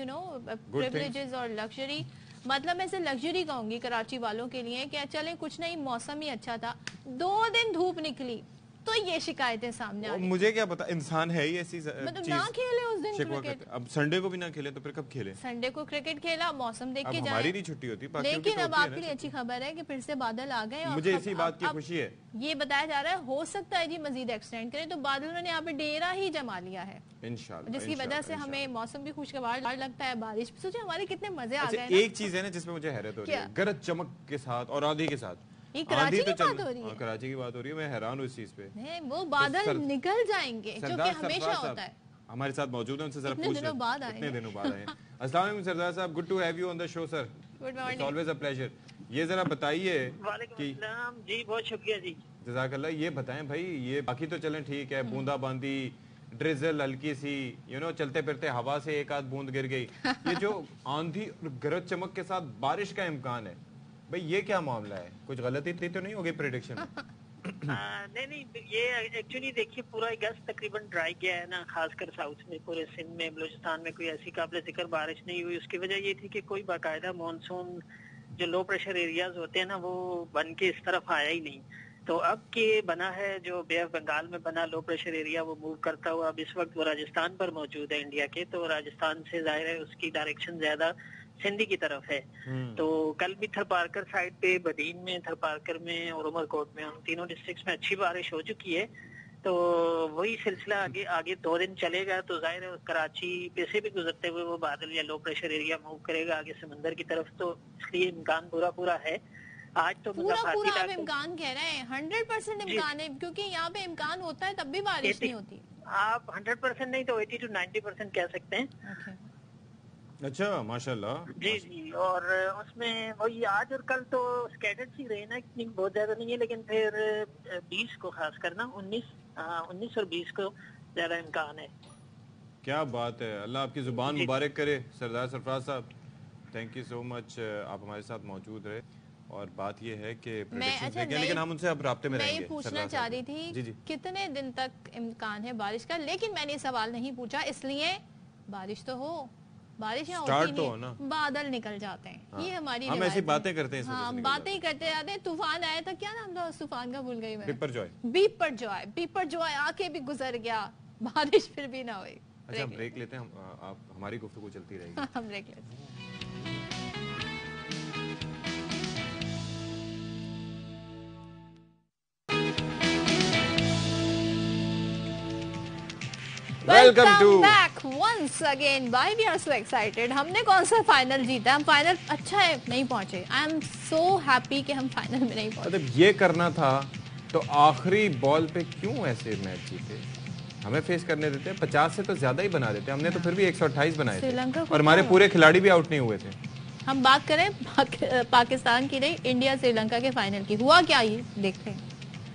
privileges اور luxury. مطلب میں اسے لگژری کہوں گی کراچی والوں کے لیے کہ چلیں کچھ نہیں, موسم ہی اچھا تھا, 2 دن دھوپ نکلی تو یہ شکایتیں سامنے آئی. مجھے کیا پتا, انسان ہے ہی ایسی مطلب نہ کھیلے اس دن کرکٹ, اب سنڈے کو بھی نہ کھیلے تو پھر کب کھیلے. سنڈے کو کرکٹ کھیلا, موسم دیکھ کے ہماری نہیں چھٹی ہوتی, لیکن اب آپ کے لیے اچھی خبر ہے کہ پھر سے بادل آ گئے. مجھے اسی بات کی خوشی ہے. یہ بتایا جا رہا ہے ہو سکتا ہے جی مزید ایکسٹینڈ کریں, تو بادلوں نے یہاں پہ ڈیرا ہی جما لیا ہے انشاءاللہ, جس کی وجہ سے ہمیں موسم بھی خوشگوار لگتا ہے. بارش سوچے ہمارے کتنے مزے آ گئے. ایک چیز ہے نا جس میں مجھے حیرت ہو رہی ہے, گرج چمک کے ساتھ اور آندھی کے ساتھ. کراچی کی بات ہو رہی ہے, کراچی کی بات ہو رہی ہے, میں حیران ہوں اس چیز پہ. وہ بادل نکل جائیں گے جو کہ ہمیشہ ہوتا ہے. ہمارے ساتھ موجود ہیں, ان سے ذرا پوچھ دنوں بعد آئے. السلام علیکم سردار صاحب, good to have you on the show sir. Good morning, always a pleasure. یہ ذرا بتائیے. وعلیکم السلام جی, بہت شکریہ جی. جزاک اللہ. یہ بتائیں بھائی, یہ باقی تو چلیں ٹھیک ہے, بوندا باندی, ڈریزل ہلکی سی, چلتے پھرتے ہوا سے ایک آدھ بوند گر گئی, یہ جو آندھی اور گرج چمک کے ساتھ بارش کا امکان ہے, بھئی یہ کیا معاملہ ہے؟ کچھ غلطی تو نہیں ہوگی پریڈکشن میں؟ نہیں, یہ ایکچولی دیکھیے پورا اگست تقریباً ڈرائی گیا ہے نا, خاص کر ساؤتھ میں, پورے سندھ میں, بلوچستان میں کوئی ایسی قابل ذکر بارش نہیں ہوئی. اس کی وجہ یہ تھی کہ کوئی باقاعدہ مانسون جو لو پریشر ایریاز ہوتے ہیں نا وہ بن کے اس طرف آیا ہی نہیں. تو اب کہ بنا ہے جو بے آف بنگال میں بنا لو پریشر ایریا, وہ موو کرتا ہوا اب اس وقت وہ راجستھان پر موجود ہے انڈیا کے, تو راجستھان سے ظاہر ہے اس کی ڈائریکشن زیادہ سندھی کی طرف ہے. تو کل بھی تھرپارکر سائڈ پہ, بدین میں, تھرپارکر میں اور عمر کوٹ میں, ان تینوں ڈسٹرکٹس میں اچھی بارش ہو چکی ہے. تو وہی سلسلہ آگے 2 دن چلے گا. تو ظاہر ہے کراچی پہ سے بھی گزرتے ہوئے وہ بادل یا لو پریشر ایریا موو کرے گا آگے سمندر کی طرف, تو اس لیے امکان پورا ہے. آج تو پورا آپ امکان کہہ رہے ہیں, 100% امکان ہے, کیونکہ یہاں پہ امکان ہوتا ہے تب بھی بارش نہیں ہوتی. آپ 100% نہیں تو 80 to 90% کہہ سکتے ہیں. اچھا ماشاءاللہ. جی اور اس میں وہی آج اور کل تو اسکیٹرڈ سی رہے نا, اتنی بہت زیادہ نہیں ہے, لیکن پھر 20 کو خاص کرنا 19 اور 20 کو زیادہ امکان ہے. کیا بات ہے, اللہ آپ کی زبان مبارک کرے سردار سرفراز صاحب. تھینک یو سو مچ, آپ ہمارے ساتھ موجود رہے. اور بات یہ ہے کہ لیکن ہم ان سے اب رابطے میں رہیں گے. میں یہ پوچھنا چاہ رہی تھی کتنے دن تک امکان ہے بارش کا, لیکن میں نے سوال نہیں پوچھا اس لیے بارش تو ہو, بارش یہاں ہوتی نہیں, بادل نکل جاتے ہیں. یہ ہماری ہم ایسی باتیں کرتے ہیں, ہاں باتیں ہی کرتے جاتے ہیں. طوفان آیا تھا, کیا نام تھا اس طوفان کا, بھول گئی میں. بیپر جوائے آ کے بھی گزر گیا, بارش پھر بھی نہ ہوئی. اچھا بریک لیتے ہیں, ہماری گفتگو چلتی رہے گی. ہم بریک لیتے ہیں. Welcome back once again. Why we are so excited? ہم نے کون سا فائنل جیتا, ہم فائنل اچھا ہے نہیں پہنچے. I am so happy کہ ہم فائنل میں نہیں پہنچے. مطلب یہ کرنا تھا تو آخری بال پہ کیوں ایسے میچ جیتے, ہمیں فیس کرنے دیتے. 50 سے تو زیادہ ہی بنا دیتے, ہم نے تو پھر بھی 128 بنائے تھے اور ہمارے پورے کھلاڑی بھی آؤٹ نہیں ہوئے تھے. ہم بات کریں پاکستان کی نہیں, انڈیا سری لنکا کے فائنل کی, ہوا کیا یہ دیکھتے ہیں.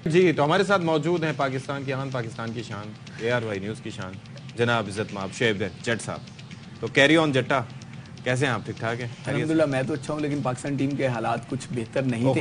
جی تو ہمارے ساتھ موجود ہیں پاکستان کی آن, پاکستان کی شان, ARY نیوز کی شان, جناب عزت مآب شعیب جٹ صاحب. تو کیری آن جٹا, کیسے ہیں آپ, ٹھیک ٹھاک ہیں؟ الحمدللہ میں تو اچھا ہوں, لیکن پاکستان ٹیم کے حالات کچھ بہتر نہیں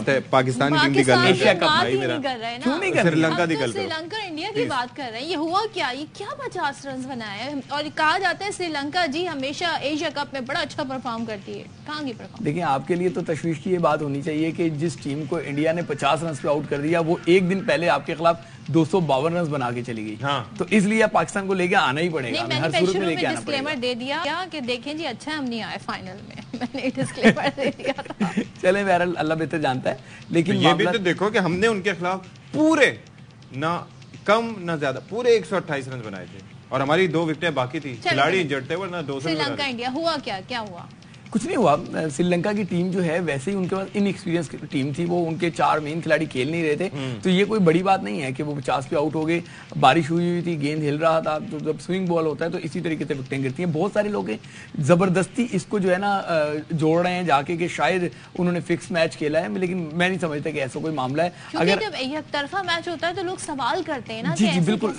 تھے. پاکستانی ٹیم کی گل ایشیا کپ نہیں کر رہے نا, سری لنکا دی گل سری لنکا انڈیا کی بات کر رہے ہیں. یہ ہوا کیا, یہ کیا 50 رنز بنائے, اور کہا جاتا ہے سری لنکا جی ہمیشہ ایشیا کپ میں بڑا اچھا پرفارم کرتی ہے, کہاں کی پرفارم. دیکھیں آپ کے لیے تو تشویش کی یہ بات ہونی چاہیے کہ جس ٹیم کو انڈیا نے 50 رنز پہ آؤٹ کر دیا, وہ ایک دن پہلے آپ کے خلاف 252 رنز بنا کے چلی گئی. تو اس لیے پاکستان کو لے کے آنا ہی پڑے گا, ہر صورت میں لے کے آنا پڑے گا. دے دیا کہ دیکھیں جی اچھا ہم نہیں آئے فائنل میں نے ڈسکلیمر دے دیا تھا. چلیں بہرحال اللہ بہتر جانتا ہے, لیکن یہ بھی تو دیکھو کہ ہم نے ان کے خلاف پورے نہ کم نہ زیادہ پورے 128 رنز بنائے تھے, اور ہماری 2 وکٹیں باقی تھی, کھلاڑی انجرڈ تھے, ورنہ 200. سری لنکا انڈیا ہوا کیا ہوا, کچھ نہیں ہوا. سری لنکا کی ٹیم جو ہے ویسے ہی ان کے پاس ان ایکسپیرینس ٹیم تھی, وہ ان کے 4 مین کھلاڑی کھیل نہیں رہے تھے. تو یہ کوئی بڑی بات نہیں ہے کہ وہ 50 پہ آؤٹ ہو گئے. بارش ہوئی تھی, گیند ہل رہا تھا, تو جب سوئنگ بال ہوتا ہے تو اسی طریقے سے وکٹیں گرتی ہیں. بہت سارے لوگ ہیں زبردستی اس کو جو ہے نا جوڑ رہے ہیں جا کے کہ شاید انہوں نے فکس میچ کھیلا ہے, لیکن میں نہیں سمجھتا کہ ایسا کوئی معاملہ ہے. اگر جب ایک طرفہ میچ ہوتا ہے تو لوگ سوال کرتے ہیں نا. جی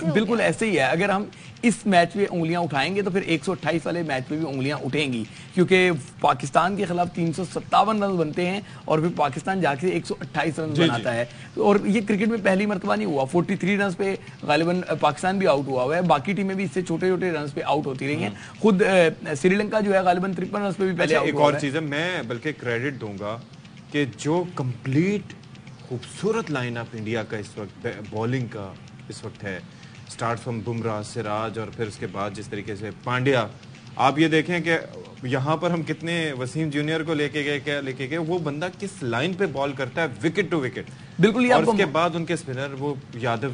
بالکل ایسے ہی ہے. اگر ہم اس میچ پہ انگلیاں اٹھائیں گے تو پھر 128 والے میچ پہ بھی انگلیاں اٹھیں گی, کیونکہ پاکستان کے خلاف 357 رنز بنتے ہیں اور پھر پاکستان جا کے 128 رنز بناتا ہے. اور یہ کرکٹ میں پہلی مرتبہ نہیں ہوا. 43 رنز پہ غالباً پاکستان بھی آؤٹ ہوا ہے, باقی ٹیمیں بھی اس سے چھوٹے رنز پہ آؤٹ ہوتی رہی ہیں. خود سری لنکا جو ہے غالباً 53 رنز پہ بھی پہلے آؤٹ ہوا ہے. ایک اور چیز ہے, میں بلکہ کریڈٹ دوں گا کہ جو کمپلیٹ خوبصورت لائن اپ انڈیا کا اس وقت بالنگ کا اس وقت ہے, سٹارٹ فرام بمراہ, سراج, اور پھر اس کے بعد جس طریقے سے پانڈیا. آپ یہ دیکھیں کہ یہاں پر ہم کتنے وسیم جونیئر کو لے کے گئے, وہ بندہ کس لائن پہ بال کرتا ہے, وکٹ ٹو وکٹ. بالکل, اور اس کے بعد ان کے اسپنر وہ یادو.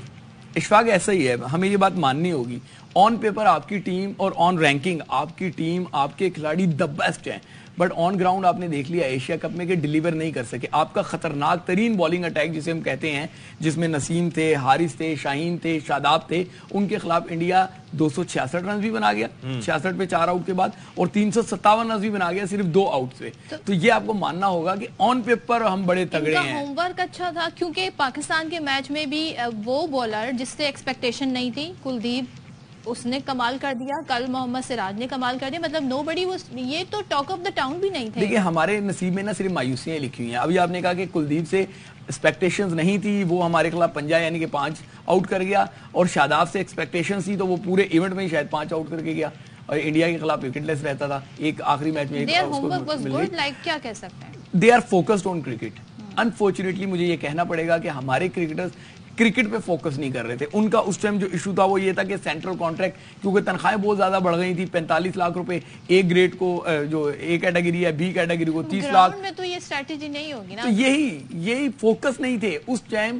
اشفاق ایسا ہی ہے, ہمیں یہ بات ماننی ہوگی. آن پیپر آپ کی ٹیم اور آن رینکنگ آپ کی ٹیم, آپ کے کھلاڑی دی بیسٹ ہیں, بٹ آن گراؤنڈ آپ نے دیکھ لیا ایشیا کپ میں کہ ڈیلیور نہیں کر سکے. آپ کا خطرناک ترین بالنگ اٹیک جسے ہم کہتے ہیں, جس میں نسیم تھے, حارث تھے, شاہین تھے, شاداب تھے, ان کے خلاف انڈیا 266 رنز بھی بنا گیا 66 پہ 4 آؤٹ کے بعد, اور 357 رنز بھی بنا گیا صرف 2 آؤٹ سے. تو یہ آپ کو ماننا ہوگا کہ آن پیپر ہم بڑے تگڑے ہیں. ہوم ورک اچھا تھا, کیونکہ پاکستان کے میچ میں بھی وہ بالر جس سے ایکسپیکٹیشن نہیں تھی, کلدیپ, اس نے کمال کر دیا. کل محمد سراج نے کمال کر دیا. مطلب نو بڑی, یہ تو ٹاک آف دا ٹاؤن بھی نہیں تھے. دیکھیں ہمارے نصیب میں نہ صرف مایوسیاں لکھی ہوئی ہیں. ابھی آپ نے کہا کہ کلدیپ سے ایکسپیکٹیشنز نہیں تھی, وہ ہمارے خلاف 50 یعنی کہ 5 آؤٹ کر گیا, اور شاداب سے ایکسپیکٹیشنز تھی تو وہ پورے ایونٹ میں ہی شاید 5 آؤٹ کر کے گیا, اور انڈیا کے خلاف وکٹ لیس رہتا تھا. ایک آخری میچ میں کیا کہہ سکتے ہیں, they are focused on cricket. Unfortunately مجھے یہ کہنا پڑے گا کہ ہمارے کرکٹرز کرکٹ پہ فوکس نہیں کر رہے تھے. ان کا اس ٹائم جو ایشو تھا وہ یہ تھا کہ سینٹرل کانٹریکٹ, کیونکہ تنخواہیں بہت زیادہ بڑھ گئی تھی, 45 لاکھ روپے اے گریڈ کو, جو اے کیٹیگری ہے, بی کیٹیگری کو 30 لاکھ. میں تو یہ اسٹریٹجی نہیں ہوگی نا. تو یہی فوکس نہیں تھے اس time.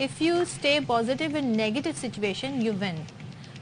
If you stay positive in negative situation, you win.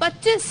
25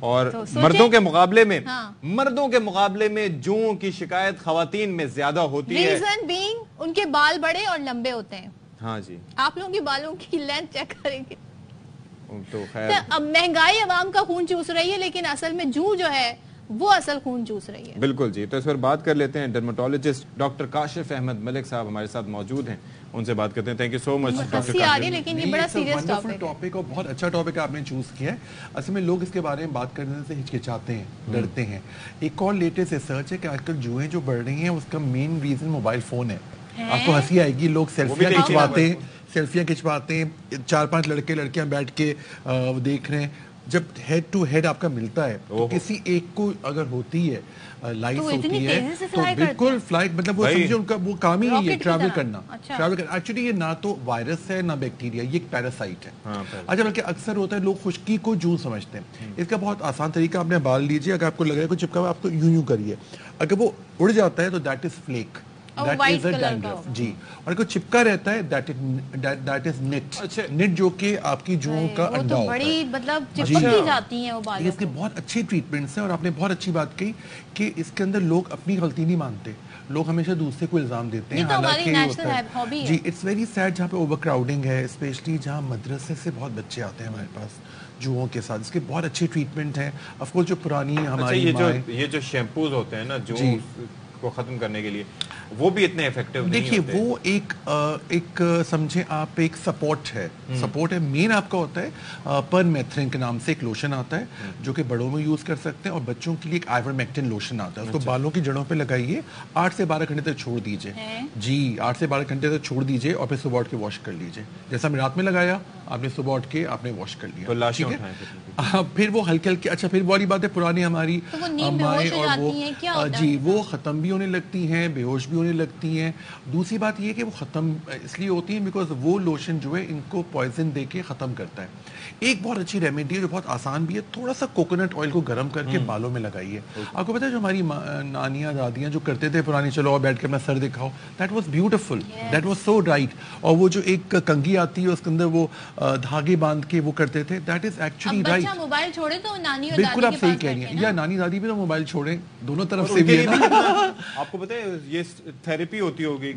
اور مردوں کے مقابلے میں جوؤں کی شکایت خواتین میں زیادہ ہوتی ہے. ریزن بینگ ان کے بال بڑے اور لمبے ہوتے ہیں. ہاں جی, آپ لوگوں کے بالوں کی لینتھ چیک کریں گے تو خیر اب مہنگائی عوام کا خون چوس رہی ہے, لیکن اصل میں جو ہے وہ اصل خون چوس رہی ہے. بالکل جی. تو اس پر بات کر لیتے ہیں. ڈرماٹولوجسٹ ڈاکٹر کاشف احمد ملک صاحب ہمارے ساتھ موجود ہیں, ان سے بات کرتے ہیں. Thank you so much doctor Kashif. لیکن یہ بڑا سیریس ٹاپک اور بہت اچھا ٹاپک آپ نے چوز کیا ہے. اصل میں لوگ اس کے بارے میں بات کرنے سے ہچکچاتے ہیں, ڈرتے ہیں. ایک اور لیٹسٹ ریسرچ ہے کہ آج کل جوئیں جو بڑھ رہی ہیں اس کا مین ریزن موبائل فون ہے. آپ کو ہنسی آئے گی, لوگ سیلفیاں کھنچواتے ہیں 4-5 لڑکے لڑکیاں بیٹھ کے دیکھ رہے ہیں. جب ہیڈ ٹو ہیڈ آپ کا ملتا ہے تو کسی ایک کو اگر ہوتی ہے لائف ہوتی ہے تو بالکل فلائٹ, مطلب وہ سمجھے ان کا وہ کام ہی ہے ٹریول کرنا. ایکچولی یہ نہ تو وائرس ہے نہ بیکٹیریا, یہ ایک پیراسائٹ ہے. اچھا, بلکہ اکثر ہوتا ہے لوگ خشکی کو جون سمجھتے ہیں. اس کا بہت آسان طریقہ, آپ نے بال لیجیے, اگر آپ کو لگ رہا ہے کوئی چپکا ہوا آپ تو یوں کریے, اگر وہ اڑ جاتا ہے تو دیٹ از فلیک, جی. اور کوئی چپکا رہتا ہے دیٹ از نٹ جو کہ آپ کی جوؤں کا انڈا ہوتا ہے. مطلب چپکی جاتی ہیں وہ بالوں. اس کے بہت اچھے ٹریٹمنٹس ہیں, اور آپ نے بہت اچھی بات کہی کہ اس کے اندر لوگ اپنی غلطی نہیں مانتے, لوگ ہمیشہ دوسرے کو الزام دیتے ہیں. حالانکہ جی اٹس ویری سیڈ جہاں پہ اوور کراؤڈنگ ہے, اسپیشلی جہاں مدرسے سے بہت بچے آتے ہیں ہمارے پاس جوؤں کے ساتھ. اس کے بہت اچھے ٹریٹمنٹ ہیں. آف کورس جو پرانی ہماری یہ جو شیمپوز ہوتے ہیں نا جو کو ختم کرنے کے لیے, وہ بھی اتنے ایفیکٹو نہیں ہوتے. دیکھیے وہ ایک سمجھیں آپ ایک سپورٹ ہے. مین آپ کا ہوتا ہے پرمیتھرین کے نام سے ایک لوشن آتا ہے جو کہ بڑوں میں یوز کر سکتے ہیں, اور بچوں کے لیے ایک آئیورمیکٹن لوشن آتا ہے. اس کو بالوں کی جڑوں پہ لگائیے, 8 سے 12 گھنٹے تک چھوڑ دیجیے. جی 8 سے 12 گھنٹے تک چھوڑ دیجیے, اور پھر صبح اٹھ کے واش کر لیجیے. جیسا ہم نے رات میں لگایا, آپ نے صبح اٹھ کے آپ نے واش کر لیا. ٹھیک ہے, پھر وہ ہلکے ہلکے. اچھا, پھر والی بات ہے پرانی ہماری امائیں, اور وہ جی وہ ختم بھی ہونے لگتی ہیں, بے ہوش بھی ہونے لگتی ہیں. دوسری بات یہ کہ وہ ختم اس لیے ہوتی ہیں بیکاز وہ لوشن جو ہے ان کو پوائزن دے کے ختم کرتا ہے. ایک بہت اچھی ریمیڈی ہے جو بہت آسان بھی ہے, تھوڑا سا کوکونٹ آئل کو گرم کر کے بالوں میں لگائیے. آپ کو پتا ہے جو ہماری نانیاں دادیاں جو کرتے تھے پرانی, چلو اور بیٹھ کے اپنا سر دکھاؤ, that was beautiful, that was so right. اور وہ جو ایک کنگھی آتی ہے اس کے اندر وہ دھاگے باندھ کے وہ کرتے تھے, that is actually write. Mobile چھوڑے تو نانی اور بالکل آپ صحیح کہہ رہی ہیں, یا نانی دادی بھی تو موبائل چھوڑیں, دونوں طرف سے بھی ہے. آپ کو پتا ہے یہ تھراپی ہوتی ہوگی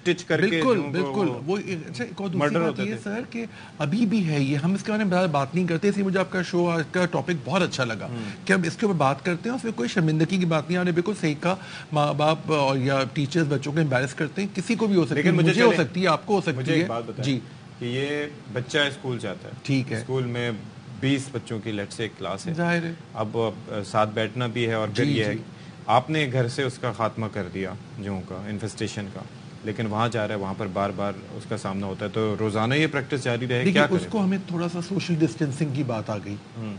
ٹچ کر کے. بالکل وہ ایک اور دوسری بات یہ سر کہ ابھی بھی ہے یہ, ہم اس کے بارے میں بات نہیں کرتے, اس لیے مجھے آپ کا شو آج کا ٹاپک بہت اچھا لگا کہ ہم اس کے اوپر بات کرتے ہیں. اس میں کوئی شرمندگی کی بات نہیں, آپ نے بالکل صحیح کہا. ماں باپ اور یا ٹیچرز بچوں کو امبیرس کرتے ہیں, کسی کو بھی ہو سکتی ہے, مجھے ہو سکتی ہے, آپ کو ہو سکتی ہے. جی کہ یہ بچہ اسکول جاتا ہے, ٹھیک ہے, اسکول میں 20 بچوں کی لیٹ سے ایک کلاس ہے, ظاہر ہے اب ساتھ بیٹھنا بھی ہے, اور پھر یہ ہے آپ نے گھر سے اس کا خاتمہ کر دیا جوؤں کا, انفیسٹیشن کا, لیکن وہاں جا رہا ہے, وہاں پر بار بار اس کا سامنا ہوتا ہے. تو روزانہ یہ پریکٹس جاری رہے. کیا اس کو ہمیں تھوڑا سا سوشل ڈسٹینسنگ کی بات آ گئی,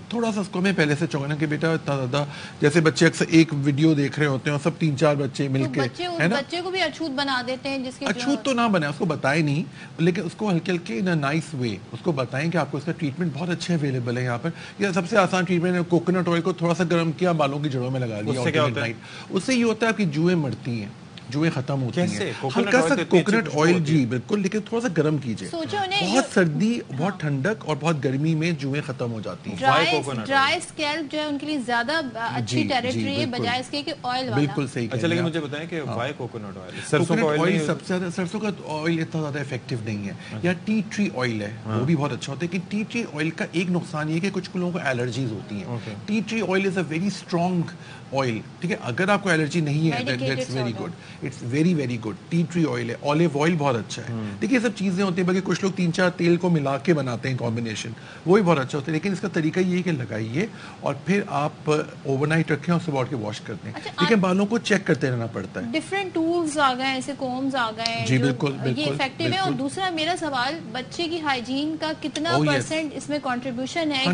تھوڑا سا اس کو ہمیں پہلے سے چوکنا کہ بیٹا اتنا زیادہ, جیسے بچے اکثر ایک ویڈیو دیکھ رہے ہوتے ہیں اور سب 3-4 بچے مل کے, ہے نا, بچے کو بھی اچھوت بنا دیتے ہیں. جس کے اچھوت تو نہ بنائے, اس کو بتائے نہیں, لیکن اس کو ہلکے ہلکے ان نائس وے اس کو بتائیں کہ آپ کو اس کا ٹریٹمنٹ بہت اچھے اویلیبل ہے یہاں پر. یہ سب سے آسان ٹریٹمنٹ ہے, کوکونٹ آئل کو تھوڑا سا گرم کیا, بالوں کی جڑوں میں لگا لیا. اس سے یہ ہوتا ہے آپ کی جوئیں مرتی ہیں, جوئیں ختم ہوتی ہیں. ہلکا سا کوکونٹ آئل, جی بالکل, لیکن تھوڑا سا گرم کیجیے. بہت سردی, بہت ٹھنڈک اور بہت گرمی میں جوئیں ختم ہو جاتی ہیں. ڈرائی اسکیلپ جو ہے ان کے لیے زیادہ اچھی ٹیریٹری ہے بجائے اس کے کہ آئل والا. بالکل صحیح. اچھا لیکن مجھے بتائیں کہ وائی کوکونٹ آئل, سرسوں کا آئل سب سے زیادہ, سرسوں کا آئل اتنا زیادہ افیکٹو نہیں ہے. یا ٹی ٹری آئل ہے, وہ بھی بہت اچھا ہوتا ہے. کہ ٹی ٹری آئل کا ایک نقصان یہ ہے کہ کچھ لوگوں کو الرجیز ہوتی ہیں. Tea tree oil is a very strong oil, ٹھیک ہے, اگر آپ کو الرجی نہیں ہے it's very good, it's very very good. Tea tree oil ہے, اولیو آئل بہت اچھا ہے. دیکھیے یہ سب چیزیں ہوتی ہیں, باقی کچھ لوگ 3-4 تیل کو ملا کے بناتے ہیں کمبینیشن, وہ بھی بہت اچھا ہوتا ہے. لیکن اس کا طریقہ یہ ہے کہ لگائیے اور پھر آپ اوور نائٹ رکھیں اور صبح اٹھ کے واش کر دیں. لیکن بالوں کو چیک کرتے رہنا پڑتا ہے. ڈفرینٹ ٹولز آ گئے, ایسے کومز آ گئے, جی بالکل, یہ افیکٹو ہے. اور دوسرا میرا سوال, بچے کی ہائیجین کا کتنا پرسنٹ اس میں کنٹریبیوشن ہے؟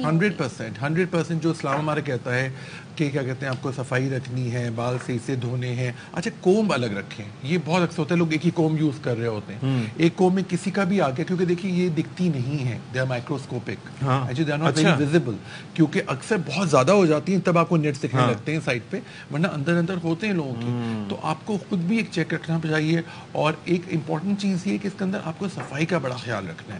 100% جو اسلام ہمارا کہتا ہے کہ کیا کہتے ہیں آپ کو صفائی رکھنی ہے, بال صحیح سے دھونے ہیں. اچھا کومب الگ رکھیں, یہ بہت اکثر ہوتا ہے لوگ ایک ہی کومب یوز کر رہے ہوتے ہیں. ایک کومب میں کسی کا بھی آ گیا, کیونکہ دیکھیے یہ دکھتی نہیں ہے, they are microscopic, they are not very visible, کیونکہ اکثر بہت زیادہ ہو جاتی ہیں تب آپ کو نیٹ دکھنے لگتے ہیں سائڈ پہ, ورنہ اندر اندر ہوتے ہیں لوگوں کی. تو آپ کو خود بھی ایک چیک رکھنا چاہیے. اور ایک امپورٹنٹ چیز یہ ہے کہ اس کے اندر آپ کو صفائی کا بڑا خیال رکھنا ہے.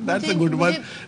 That's a good one.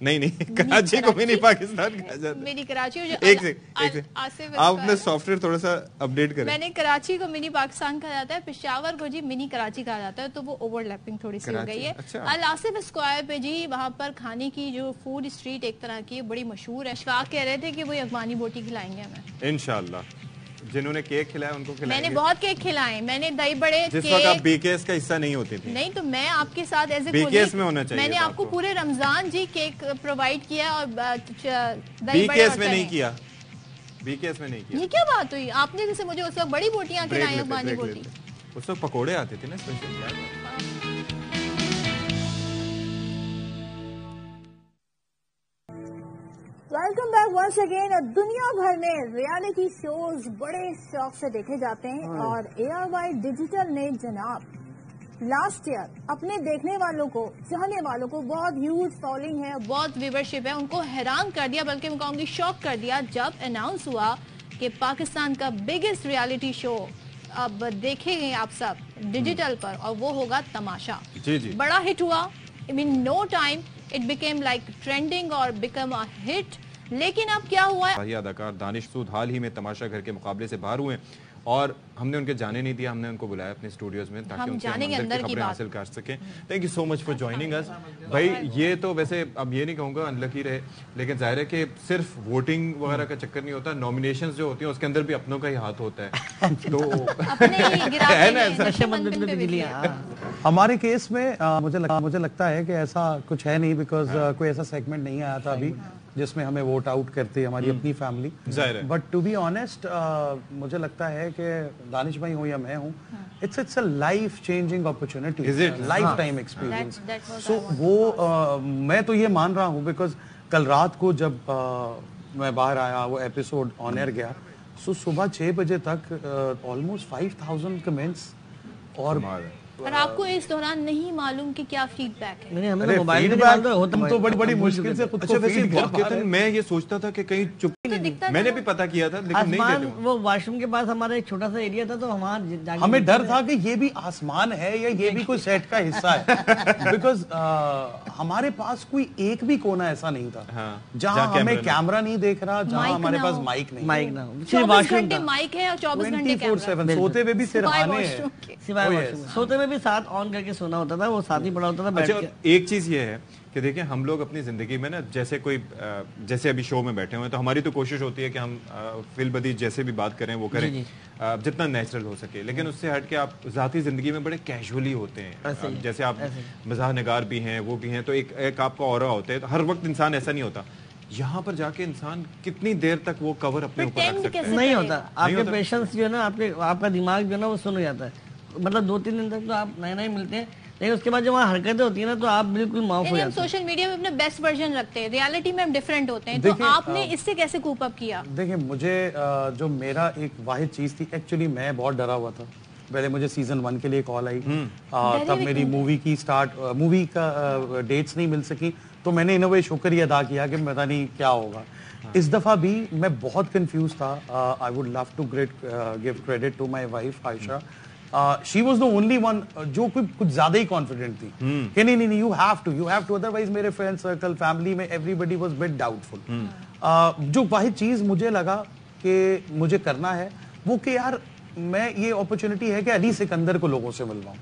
نہیں کراچی کو منی پاکستان کہا جاتا ہے. میری کراچی ایک سیکنڈ آپ اپنے سافٹ ویئر تھوڑا سا اپڈیٹ کریں. میں نے کراچی کو منی پاکستان کہا جاتا ہے, پشاور کو جی منی کراچی کہا جاتا ہے, تو وہ اوور لیپنگ تھوڑی سی ہو گئی ہے. الآصف اسکوائر پہ جی وہاں پر کھانے کی جو فوڈ اسٹریٹ ایک طرح کی بڑی مشہور ہے. اشفاق کہہ رہے تھے کہ وہ افغانی بوٹی کھلائیں گے ہمیں انشاءاللہ. جنہوں نے کیک کھلایا ان کو کھلائیں گے. میں نے بہت کیک کھلائے, میں نے دہی بڑے, جس وقت آپ بی کے ایس کا حصہ نہیں ہوتی تھی. نہیں تو میں آپ کے ساتھ ایز اے بی کے ایس میں ہونا چاہیے. میں نے آپ کو پورے رمضان جی کیک پرووائڈ کیا اور بی کے ایس میں نہیں کیا. بی کے ایس میں نہیں کیا. یہ کیا بات ہوئی, آپ نے جیسے مجھے اس وقت بڑی بوٹیاں کھلائیں افغانی بوٹی. اس وقت پکوڑے آتے تھے نا special. Welcome back once again. دنیا بھر میں ریالٹی شوز بڑے شوق سے دیکھے جاتے ہیں اور اے آر وائی ڈیجیٹل نے جناب لاسٹ ایئر اپنے دیکھنے والوں کو, چاہنے والوں کو, بہت ہیوج فالوئنگ ہے, بہت ویورشپ ہے, ان کو حیران کر دیا, بلکہ میں کہوں گی شاک کر دیا جب اناؤنس ہوا کہ پاکستان کا بگیسٹ ریالٹی شو اب دیکھے گئے آپ سب ڈیجیٹل پر, اور وہ ہوگا تماشا. بڑا ہٹ ہوا. In no time it became like trending اور بیکم اے ہٹ. لیکن اب کیا ہوا ہے, اداکار دانش سود حال ہی میں تماشا گھر کے مقابلے سے باہر ہوئے اور ہم نے ان کے جانے نہیں دیا. ہم نے ان کو بلایا اپنے اسٹوڈیوز میں تاکہ ان سے اندر کی خبریں حاصل کر سکیں. Thank you so much for joining us. بھائی یہ تو ویسے اب یہ نہیں کہوں گا انلکی رہے, لیکن ظاہر ہے کہ صرف ووٹنگ وغیرہ کا چکر نہیں ہوتا, نامینیشنز جو ہوتی ہیں اس کے اندر بھی اپنوں کا ہی ہاتھ ہوتا ہے. تو ہمارے کیس میں مجھے لگتا ہے کہ ایسا کچھ ہے نہیں, بیکاز کوئی ایسا سیگمنٹ نہیں آیا تھا ابھی جس میں ہمیں ووٹ آؤٹ کرتے ہماری اپنی family. But to be honest مجھے لگتا ہے کہ دانش بھائی ہوں یا میں ہوں, it's a life changing opportunity, lifetime experience. So وہ میں تو یہ مان رہا ہوں, بیکاز کل رات کو جب میں باہر آیا, وہ ایپیسوڈ آن ایئر گیا, سو صبح 6 بجے تک آلموسٹ 5000 کمنٹس. اور آپ کو اس دوران نہیں معلوم کہ کیا فیڈ بیک ہے. ہم تو بڑی مشکل سے خود کو فیڈ کر پاتے ہیں. میں یہ سوچتا تھا کہ کہیں چپ, میں نے بھی پتا کیا تھا لیکن نہیں دیتے. وہ واش روم کے پاس ہمارا ایک چھوٹا سا ایریا تھا, تو ہمیں ڈر تھا کہ یہ بھی آسمان ہے یا یہ بھی کوئی سیٹ کا حصہ ہے, بیکاز ہمارے پاس کوئی ایک بھی کونا ایسا نہیں تھا جہاں ہمیں کیمرا نہیں دیکھ رہا, جہاں ہمارے پاس مائک نہیں. مائک نہ, 24 گھنٹے مائک ہے اور 24 گھنٹے کیمرا. سوتے ہوئے بھی سرحانے ہیں, سوتے میں بھی ساتھ آن کر کے سونا ہوتا تھا, وہ ساتھ ہی پڑا ہوتا تھا بیٹھ کے. ایک چیز یہ ہے کہ دیکھیں ہم لوگ اپنی زندگی میں نا جیسے ابھی شو میں بیٹھے ہوئے, تو ہماری تو کوشش ہوتی ہے کہ ہم فل بدی جیسے بھی بات کریں وہ کریں جتنا نیچرل ہو سکے, لیکن اس سے ہٹ کے آپ ذاتی زندگی میں بڑے کیجولی ہوتے ہیں. جیسے آپ مزاح نگار بھی ہیں, وہ بھی ہیں, تو ایک آپ کا اورا ہوتا ہے. ہر وقت انسان ایسا نہیں ہوتا. یہاں پر جا کے انسان کتنی دیر تک وہ کور اپنے اوپر رکھ سکتا ہے. نہیں ہوتا. آپ کے پیشنس جو ہے نا, آپ کا دماغ جو ہے نا وہ سن ہو جاتا ہے. مطلب 2-3 دن تک تو آپ نئے ملتے ہیں, لیکن اس کے بعد جب وہاں حرکتیں ہوتی ہیں نا تو آپ بالکل معاف ہو جاتے ہیں. ہم سوشل میڈیا میں اپنا بیسٹ ورژن رکھتے ہیں, ریالٹی میں ہم ڈیفرنٹ ہوتے ہیں. تو آپ نے اس سے کیسے کوپ اپ کیا؟ دیکھیں مجھے جو میرا ایک واحد چیز تھی, ایکچولی میں بہت ڈرا ہوا تھا. پہلے مجھے سیزن 1 کے لیے کال آئی, تب میری مووی کا ڈیٹس نہیں مل سکی, تو میں نے ان اے وے شکر ہی ادا کیا کہ پتہ نہیں کیا ہوگا. اس دفعہ بھی میں بہت کنفیوز تھا. I would love to give credit to my wife Ayesha. She was the only one جو کچھ زیادہ ہی کانفیڈنٹ تھی کہ نہیں you have to, otherwise میرے فرینڈ سرکل, فیملی میں everybody was bit doubtful. جو واحد چیز مجھے لگا کہ مجھے کرنا ہے وہ کہ یار میں یہ اپرچونٹی ہے کہ علی سکندر کو لوگوں سے ملواؤں,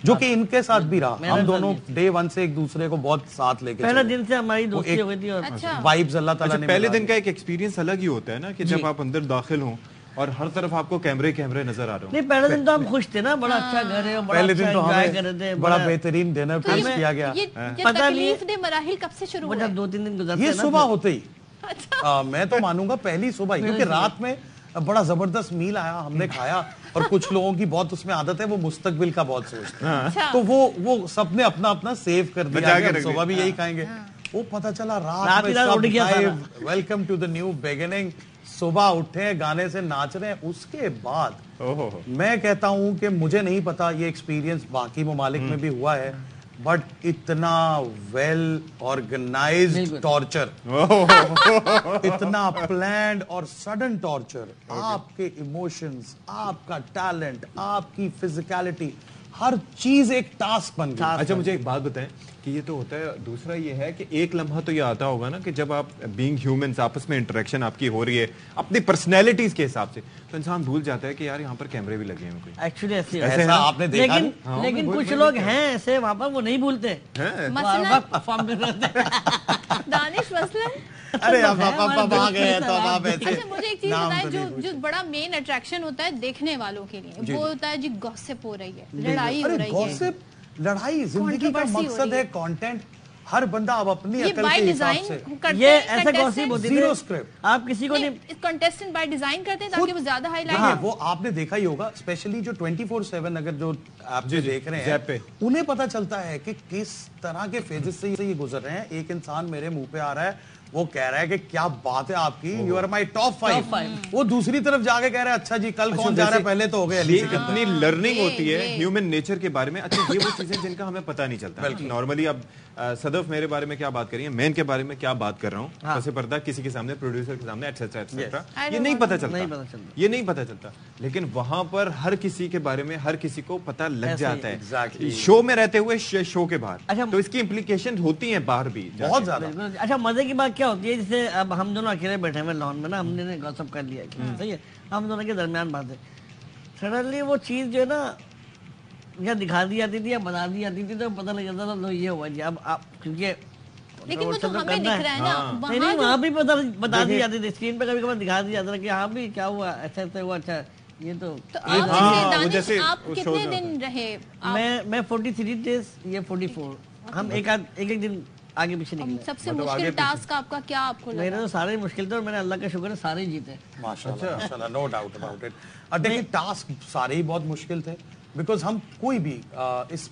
جو کہ ان کے ساتھ بھی رہا. ہم دونوں ڈے 1 سے ایک دوسرے کو بہت ساتھ لے کے پہلے دن سے ہماری دوستی ہو گئی تھی, اور وائبز اللہ تعالیٰ نے. پہلے دن کا ایک ایکسپیرینس الگ ہی ہوتا ہے نا, کہ جب آپ اندر داخل ہوں اور ہر طرف آپ کو کیمرے نظر آ رہے ہوں. نہیں, پہلے دن تو ہم خوش تھے نا, بڑا اچھا گھر ہے, پہلے دن تو ہمیں بڑا بہترین ڈنر پیش کیا گیا. پتہ نہیں مراحل کب سے شروع ہوئے, جب 2-3 دن گزرتے یہ صبح ہوتے ہی. میں تو مانوں گا پہلی صبح ہی, کیونکہ رات میں بڑا زبردست میل آیا, ہم نے کھایا, اور کچھ لوگوں کی بہت اس میں عادت ہے, وہ مستقبل کا بہت سوچتے ہیں, تو وہ سب نے اپنا سیو کر دیا, صبح بھی یہی کھائیں گے. وہ پتہ چلا رات میں welcome to the new beginning. صبح اٹھے, گانے سے ناچ رہے ہیں. اس کے بعد میں کہتا ہوں کہ مجھے نہیں پتا یہ ایکسپیرینس باقی ممالک میں بھی ہوا ہے, بٹ اتنا ویل آرگنائزڈ ٹارچر, اتنا پلانڈ اور سڈن ٹارچر, آپ کے ایموشنز, آپ کا ٹیلنٹ, آپ کی فزیکلٹی, ہر چیز ایک ٹاسک بن گئی. اچھا مجھے ایک بات بتائیں کہ یہ تو ہوتا ہے. دوسرا یہ ہے کہ ایک لمحہ تو یہ آتا ہوگا نا کہ جب آپ بینگ ہیومنس آپس میں انٹریکشن آپ کی ہو رہی ہے اپنی پرسنالٹیز کے حساب سے, تو انسان بھول جاتا ہے کہ یار یہاں پر کیمرے بھی لگے ہیں کوئی. ایکچولی ایسا آپ نے دیکھا, لیکن کچھ لوگ ہیں ایسے وہاں پر وہ نہیں بھولتے, دانش مثلاً. ارے وہاں گئے تو آپ ایسے. اچھا مجھے ایک چیز بتائیں, جو بڑا مین اٹریکشن ہوتا ہے دیکھنے والوں کے لیے وہ ہوتا ہے جی گوسپ ہو رہی ہے, لڑائی ہو رہی ہے. لڑائی زندگی کا مقصد ہے, کانٹینٹ. ہر بندہ اب اپنی عقل کے حساب سے یہ ایسا گوسپ ہوتی ہے, زیرو اسکرپٹ. آپ کسی کو نہیں, کنٹیسٹنٹ بائی ڈیزائن کرتے ہیں تاکہ وہ زیادہ ہائی لائٹ. ہاں وہ آپ نے دیکھا ہی ہوگا, اسپیشلی جو 24/7 اگر جو آپ دیکھ رہے ہیں انہیں پتا چلتا ہے کہ کس طرح کے فیزز سے یہ گزر رہے ہیں. ایک انسان میرے منہ پہ آ رہا ہے, وہ کہہ رہا ہے کہ کیا بات ہے آپ کی, یو آر مائی ٹاپ 5. وہ دوسری طرف جا کے کہہ رہا ہے اچھا جی کل کون جا رہا ہے, پہلے تو ہو گئے. یہ اتنی لرننگ ہوتی ہے ہیومن نیچر کے بارے میں. اچھا یہ وہ چیزیں جن کا ہمیں پتہ نہیں چلتا. نارملی اب صدف میرے بارے میں کیا بات کر رہی ہے, میں ان کے بارے میں کیا بات کر رہا ہوں, پس پردہ کسی کے سامنے, پروڈیوسر کے سامنے, ایٹسٹرا ایٹسٹرا, یہ نہیں پتہ چلتا, یہ نہیں پتہ چلتا. لیکن وہاں پر ہر کسی کے بارے میں ہر کسی کو پتہ لگ جاتا ہے, شو میں رہتے ہوئے شو کے باہر. تو اس کی امپلیکیشن ہوتی ہیں باہر بھی بہت زیادہ. اچھا مزے کی بات کیا ہوتی ہے, جیسے اب ہم دونوں اکیلے بیٹھے ہوئے لان میں نا, ہم نے گوسپ کر لیا, صحیح ہے, ہم دونوں کے درمیان بات ہے. سڈنلی وہ چیز جو ہے نا یا دکھا دی جاتی تھی یا بتا دی جاتی تھی تو پتہ لگ جاتا تھا یہ ہوا جی. اب آپ کیونکہ لیکن وہ تو ہمیں دکھ رہا ہے نا, نہیں وہاں بھی بتا دی جاتی تھی, اسکرین پہ کبھی کبھی دکھا دیا جاتا تھا کہ ہاں بھی کیا ہوا, ایسا ایسا ہوا. اچھا یہ تو آپ کتنے دن رہے؟ میں 43 days, یہ 44. ہم ایک دن آگے پیچھے نکلے. سب سے مشکل ٹاسک آپ کا کیا آپ کو لگا؟ میرے تو سارے مشکل تھے اور میں نے اللہ کا شکر ہے سارے جیتے. ماشاءاللہ, نو ڈاؤٹ اباؤٹ اٹ. دیکھیں ٹاسک سارے ہی بہت مشکل تھے, بیکاز ہم کوئی بھی اس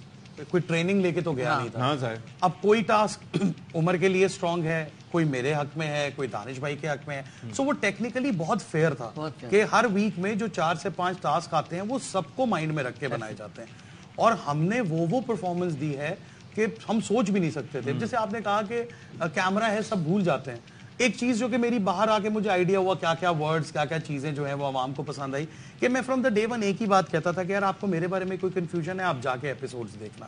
کوئی ٹریننگ لے کے تو گیا نہیں تھا. اب کوئی ٹاسک عمر کے لیے اسٹرانگ ہے, کوئی میرے حق میں ہے, کوئی دانش بھائی کے حق میں ہے. سو وہ ٹیکنیکلی بہت فیئر تھا کہ ہر ویک میں جو 4 سے 5 ٹاسک آتے ہیں وہ سب کو مائنڈ میں رکھ کے بنائے جاتے ہیں, اور ہم نے وہ پرفارمنس دی ہے کہ ہم سوچ بھی نہیں سکتے تھے. جیسے آپ نے کہا کہ کیمرہ ہے سب بھول جاتے ہیں. ایک چیز جو کہ میری باہر آ کے مجھے آئیڈیا ہوا, کیا کیا ورڈز, کیا کیا چیزیں جو ہیں وہ عوام کو پسند آئی, کہ میں فرام دا ڈے ون ایک ہی بات کہتا تھا کہ یار آپ کو میرے بارے میں کوئی کنفیوژن ہے آپ جا کے ایپیسوڈز دیکھنا.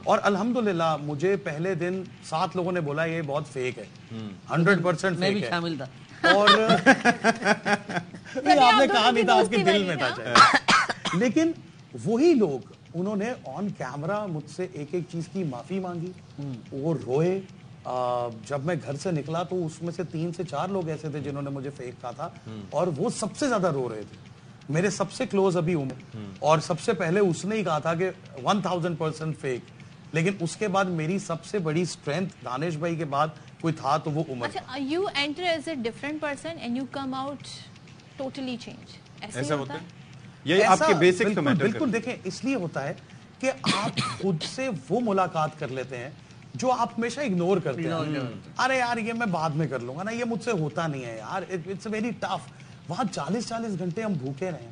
اور الحمدللہ مجھے پہلے دن 7 لوگوں نے بولا یہ بہت فیک ہے, 100% فیک ہے. شامل تھا. اور آپ نے کہا نہیں تھا, آپ کے دل میں تھا شاید. لیکن وہی لوگ انہوں نے آن کیمرہ مجھ سے ایک ایک چیز کی معافی مانگی, وہ روئے. جب میں گھر سے نکلا تو اس میں سے 3 سے 4 لوگ ایسے تھے جنہوں نے مجھے فیک کہا تھا, اور وہ سب سے زیادہ رو رہے تھے. میرے سب سے کلوز ابھی عمر, اور سب سے پہلے اس نے ہی کہا تھا کہ 1000% فیک. لیکن اس کے بعد میری سب سے بڑی اسٹرینتھ دانش بھائی کے بعد کوئی تھا تو وہ عمر. اچھا, you enter as a different person and you come out totally changed. ایسا ہوتا ہے؟ یہ آپ کے بیسک تو میٹر. بالکل دیکھیں, اس لیے ہوتا ہے کہ آپ خود سے وہ ملاقات کر لیتے ہیں جو آپ ہمیشہ اگنور کرتے ہیں. ارے یار یہ میں بعد میں کر لوں گا نا, یہ مجھ سے ہوتا نہیں ہے یار, اٹس ویری ٹف. وہاں 40 گھنٹے ہم بھوکے رہے ہیں.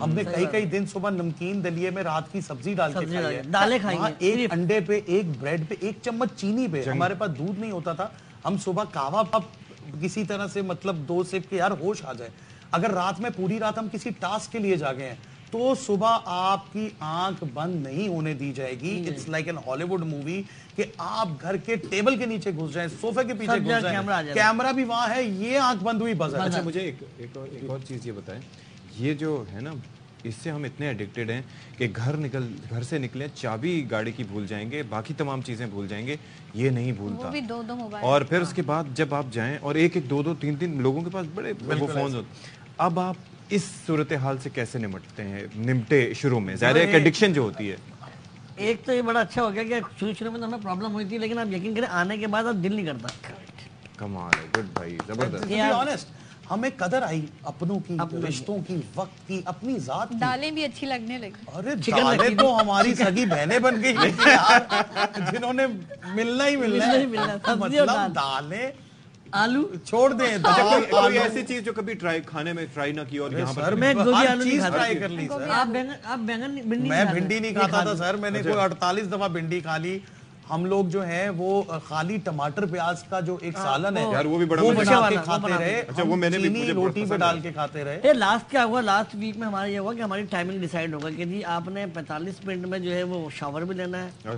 ہم نے کئی دن صبح نمکین دلیے میں رات کی سبزی ڈال کے کھائی ہے, وہاں ایک انڈے پہ, ایک بریڈ پہ, 1 چمچ چینی پہ. ہمارے پاس دودھ نہیں ہوتا تھا. ہم صبح کہوا کسی طرح سے مطلب 2 سپ کے یار ہوش آ جائے. اگر رات میں پوری رات ہم کسی ٹاسک کے لیے جاگے ہیں تو صبح آپ کی آنکھ بند نہیں ہونے دی جائے گی. اٹس لائک این ہالی ووڈ مووی کہ آپ گھر کے ٹیبل کے نیچے گھس جائیں, صوفے کے پیچھے گھس جائیں, کیمرہ بھی وہاں ہے, یہ آنکھ بند ہوئی بس. اچھا مجھے ایک اور چیز یہ بتائیں, یہ جو ہے نا اس سے ہم اتنے ایڈکٹڈ ہیں کہ گھر سے نکلیں, چابی گاڑی کی بھول جائیں گے, باقی تمام چیزیں بھول جائیں گے, یہ نہیں بھولتا. اور پھر اس کے بعد جب آپ جائیں اور 1-1, 2-2, 3-3 لوگوں کے پاس بڑے وہ فونز ہوتے, اب آپ اس صورتحال سے کیسے نمٹے شروع میں؟ ظاہر ہے ایک ایڈکشن جو ہوتی ہے. ایک تو یہ بڑا اچھا ہو گیا کہ شروع میں تو ہمیں پرابلم ہوئی تھی, لیکن آپ یقین کریں آنے کے بعد اب دل نہیں کرتا. کمال ہے, گڈ بھائی, زبردست. ہمیں قدر آئی اپنوں کی, رشتوں کی, وقت کی, اپنی ذات کی. دالیں بھی اچھی لگنے لگی. ارے دالیں تو ہماری سگی بہنیں بن گئی جنہوں نے ملنا ہی مطلب دالیں آلو چھوڑ دیں. کوئی ایسی چیز جو کبھی کھانے میں ٹرائی نہ کی اور یہاں پر میں ہر چیز ٹرائی کر لی سر. میں بھنڈی نہیں کھاتا تھا سر, میں نے کوئی 48 دفعہ بھنڈی کھا لی. ہم لوگ جو ہیں وہ خالی ٹماٹر پیاز کا جو ایک سالن ہے وہ بھی بڑا بنا کے کھاتے رہے, چینی روٹی پہ ڈال کے کھاتے رہے. لاسٹ کیا ہوا, لاسٹ ویک میں ہمارا یہ ہوا کہ ہماری ٹائمنگ ڈیسائیڈ ہوگا کہ جی آپ نے 45 منٹ میں جو ہے وہ شاور بھی لینا ہے,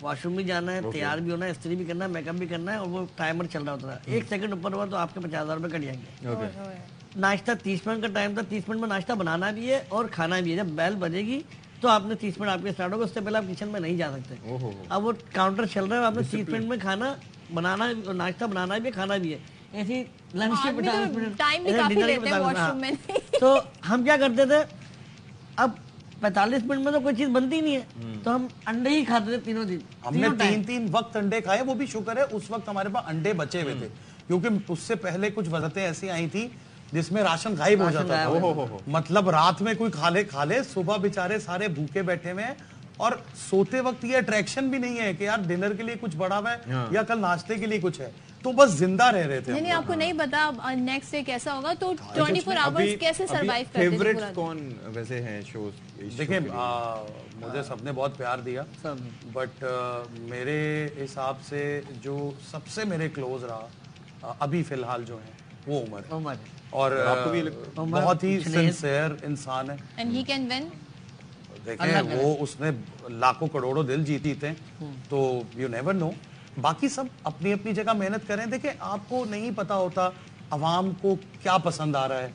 واش روم بھی جانا ہے, تیار بھی ہونا ہے, استری بھی کرنا ہے, میک اپ بھی کرنا ہے, اور وہ ٹائمر چل رہا ہوتا ہے. 1 سیکنڈ اوپر ہوا تو آپ کے 50,000 روپے کٹ جائیں گے. ناشتہ 30 منٹ کا ٹائم تھا, 30 منٹ میں ناشتہ بنانا بھی ہے اور کھانا بھی ہے. جب بیل بجے گی تو آپ نے 30 منٹ آپ کے اسٹارٹ ہوگا, اس سے پہلے آپ کچن میں نہیں جا سکتے. اب وہ کاؤنٹر چل رہا ہے, آپ نے 30 منٹ میں کھانا بنانا, ناشتہ بنانا بھی ہے, کھانا بھی ہے. ایسی لنچ کے 50 منٹ. تو ہم کیا کرتے تھے, اب 45 منٹ میں تو کوئی چیز بنتی نہیں ہے, تو ہم انڈے ہی کھاتے تھے تینوں دن. ہم نے 3 وقت انڈے کھائے, وہ بھی شکر ہے اس وقت ہمارے پاس انڈے بچے ہوئے تھے, کیونکہ اس سے پہلے کچھ وجہیں ایسی آئی تھی جس میں راشن غائب ہو جاتا تھا. مطلب رات میں کوئی کھا لے, صبح بیچارے سارے بھوکے بیٹھے ہوئے ہیں, اور سوتے وقت یہ اٹریکشن بھی نہیں ہے کہ یار ڈنر کے لیے کچھ بڑا ہوا ہے یا کل ناشتے کے لیے کچھ ہے, تو بس زندہ رہ رہے تھے. یعنی آپ کو نہیں پتا نیکسٹ ڈے کیسا ہوگا, تو 24 آورز کیسے سروائیو کرتے تھے. فیورٹ کون ویسے ہیں شوز؟ دیکھیں مجھے سب نے بہت پیار دیا, بٹ میرے حساب سے جو سب سے میرے کلوز رہا ابھی فی الحال جو ہے وہ عمر, اور بہت ہی سنسیئر انسان ہے. And he can one. دیکھیں وہ اس نے لاکھوں کروڑوں دل جیتے ہیں, تو یو نیور نو. باقی سب اپنی اپنی جگہ محنت کریں. دیکھیں آپ کو نہیں پتا ہوتا عوام کو کیا پسند آ رہا ہے,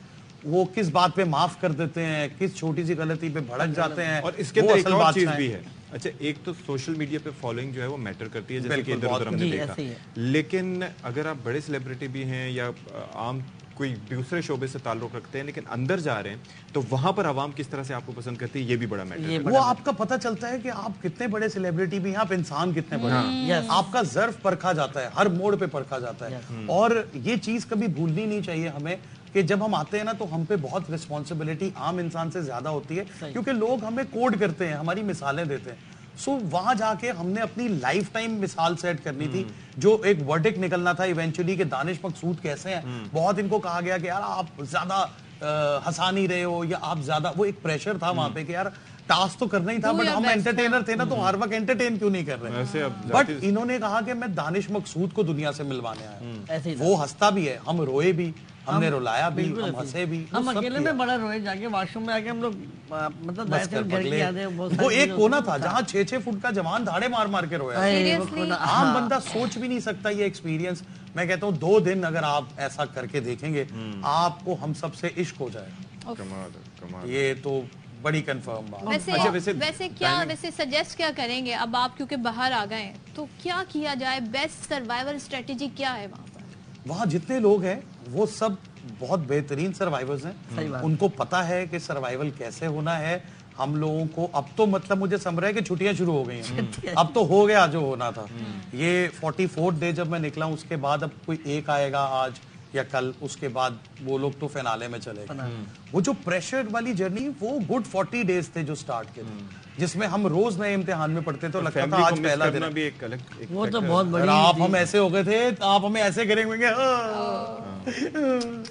وہ کس بات پہ معاف کر دیتے ہیں, کس چھوٹی سی غلطی پہ بھڑک جاتے ہیں. اور اس کے اندر ایک اور چیز بھی ہے. اچھا, ایک تو سوشل میڈیا پہ فالوئنگ جو ہے وہ میٹر کرتی ہے, جیسے کہ ادھر ادھر ہم نے دیکھا, لیکن اگر آپ بڑے سیلیبریٹی بھی ہیں یا عام کوئی دوسرے شعبے سے تعلق رکھتے ہیں لیکن اندر جا رہے ہیں, تو وہاں پر عوام کس طرح سے آپ کو پسند کرتی ہے, یہ بھی بڑا میٹر ہے. وہ آپ کا پتہ چلتا ہے کہ آپ کتنے بڑے سیلیبریٹی بھی ہیں, آپ انسان کتنے بڑے ہیں. آپ کا ظرف پرکھا جاتا ہے, ہر موڑ پہ پرکھا جاتا ہے. اور یہ چیز کبھی بھولنی نہیں چاہیے ہمیں کہ جب ہم آتے ہیں نا, تو ہم پہ بہت رسپانسبلٹی عام انسان سے زیادہ ہوتی ہے, کیونکہ لوگ ہمیں کوڈ کرتے ہیں, ہماری مثالیں دیتے ہیں. سو وہاں جا کے ہم نے اپنی لائف ٹائم مثال سیٹ کرنی تھی, جو ایک ورڈک نکلنا تھا ایونچولی کہ دانش مقصود کیسے ہیں. بہت ان کو کہا گیا کہ یار آپ زیادہ ہنسا نہیں رہے ہو, یا آپ زیادہ, وہ ایک پریشر تھا وہاں پہ کہ یار ٹاسک تو کرنا ہی تھا, بٹ ہم انٹرٹینر تھے نا, تو ہر وقت انٹرٹین کیوں نہیں کر رہے. بٹ انہوں نے کہا کہ میں دانش مقصود کو دنیا سے ملوانے آیا. وہ ہنستا بھی ہے, ہم روئے بھی, ہم نے رلایا بھی, ہم ہنسے بھی. ہم اکیلے میں بڑا روئے, جا کے واش روم میں آ کے ہم لوگ مطلب گھر کی یادیں. وہ ایک کونا تھا جہاں 6-6 فٹ کا جوان دھاڑے مار مار کے رویا. عام بندہ سوچ بھی نہیں سکتا یہ ایکسپیرینس. میں کہتا ہوں 2 دن اگر آپ ایسا کر کے دیکھیں گے, آپ کو ہم سب سے عشق ہو جائے گا. یہ تو بڑی کنفرم بات. ویسے سجیسٹ کیا کریں گے اب آپ, کیونکہ باہر آ گئے ہیں, تو کیا کیا جائے, بیسٹ سروائیور اسٹریٹجی کیا ہے وہاں پر؟ وہاں جتنے لوگ ہیں وہ سب بہت بہترین سروائیورز ہیں, ان کو پتا ہے کہ سروائیول کیسے ہونا ہے. ہم لوگوں کو اب تو مطلب مجھے سمجھ رہا ہے کہ چھٹیاں شروع ہو گئی ہیں, اب تو ہو گیا جو ہونا تھا. یہ 44 ڈے جب میں نکلا ہوں, اس کے بعد اب کوئی ایک آئے گا آج یا کل, اس کے بعد وہ لوگ تو فینالے میں چلے گئے. وہ جو پریشر والی جرنی, وہ گڈ 40 ڈیز تھے جو سٹارٹ کے تھے, جس میں ہم روز نئے امتحان میں پڑھتے تھے, لگتا تھا آج پہلا دن. وہ تو بہت بڑی, آپ ہم ایسے ہو گئے تھے, آپ ہمیں ایسے کریں گے.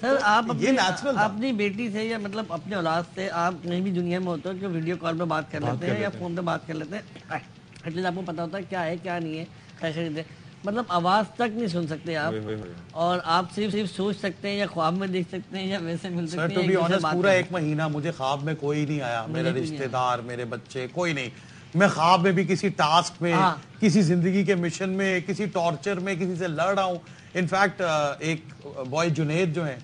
سر آپ اپنی بیٹی سے یا مطلب اپنے اولاد سے, آپ کہیں بھی دنیا میں ہوتے ہو کہ ویڈیو کال پہ بات کر لیتے ہیں یا فون پہ بات کر لیتے ہیں, ایٹ لیسٹ آپ کو پتا ہوتا ہے کیا ہے کیا نہیں ہے, کیسے خریدے. مطلب آواز تک نہیں سن سکتے آپ, اور آپ صرف سوچ سکتے ہیں یا خواب میں دیکھ سکتے ہیں یا ویسے مل سکتے ہیں. پورا 1 مہینہ مجھے خواب میں کوئی نہیں آیا, میرے رشتہ دار, میرے بچے, کوئی نہیں. میں خواب میں بھی کسی ٹاسک میں, کسی زندگی کے مشن میں, کسی ٹارچر میں کسی سے لڑ رہا ہوں. انفیکٹ ایک بوائے جنید جو ہے,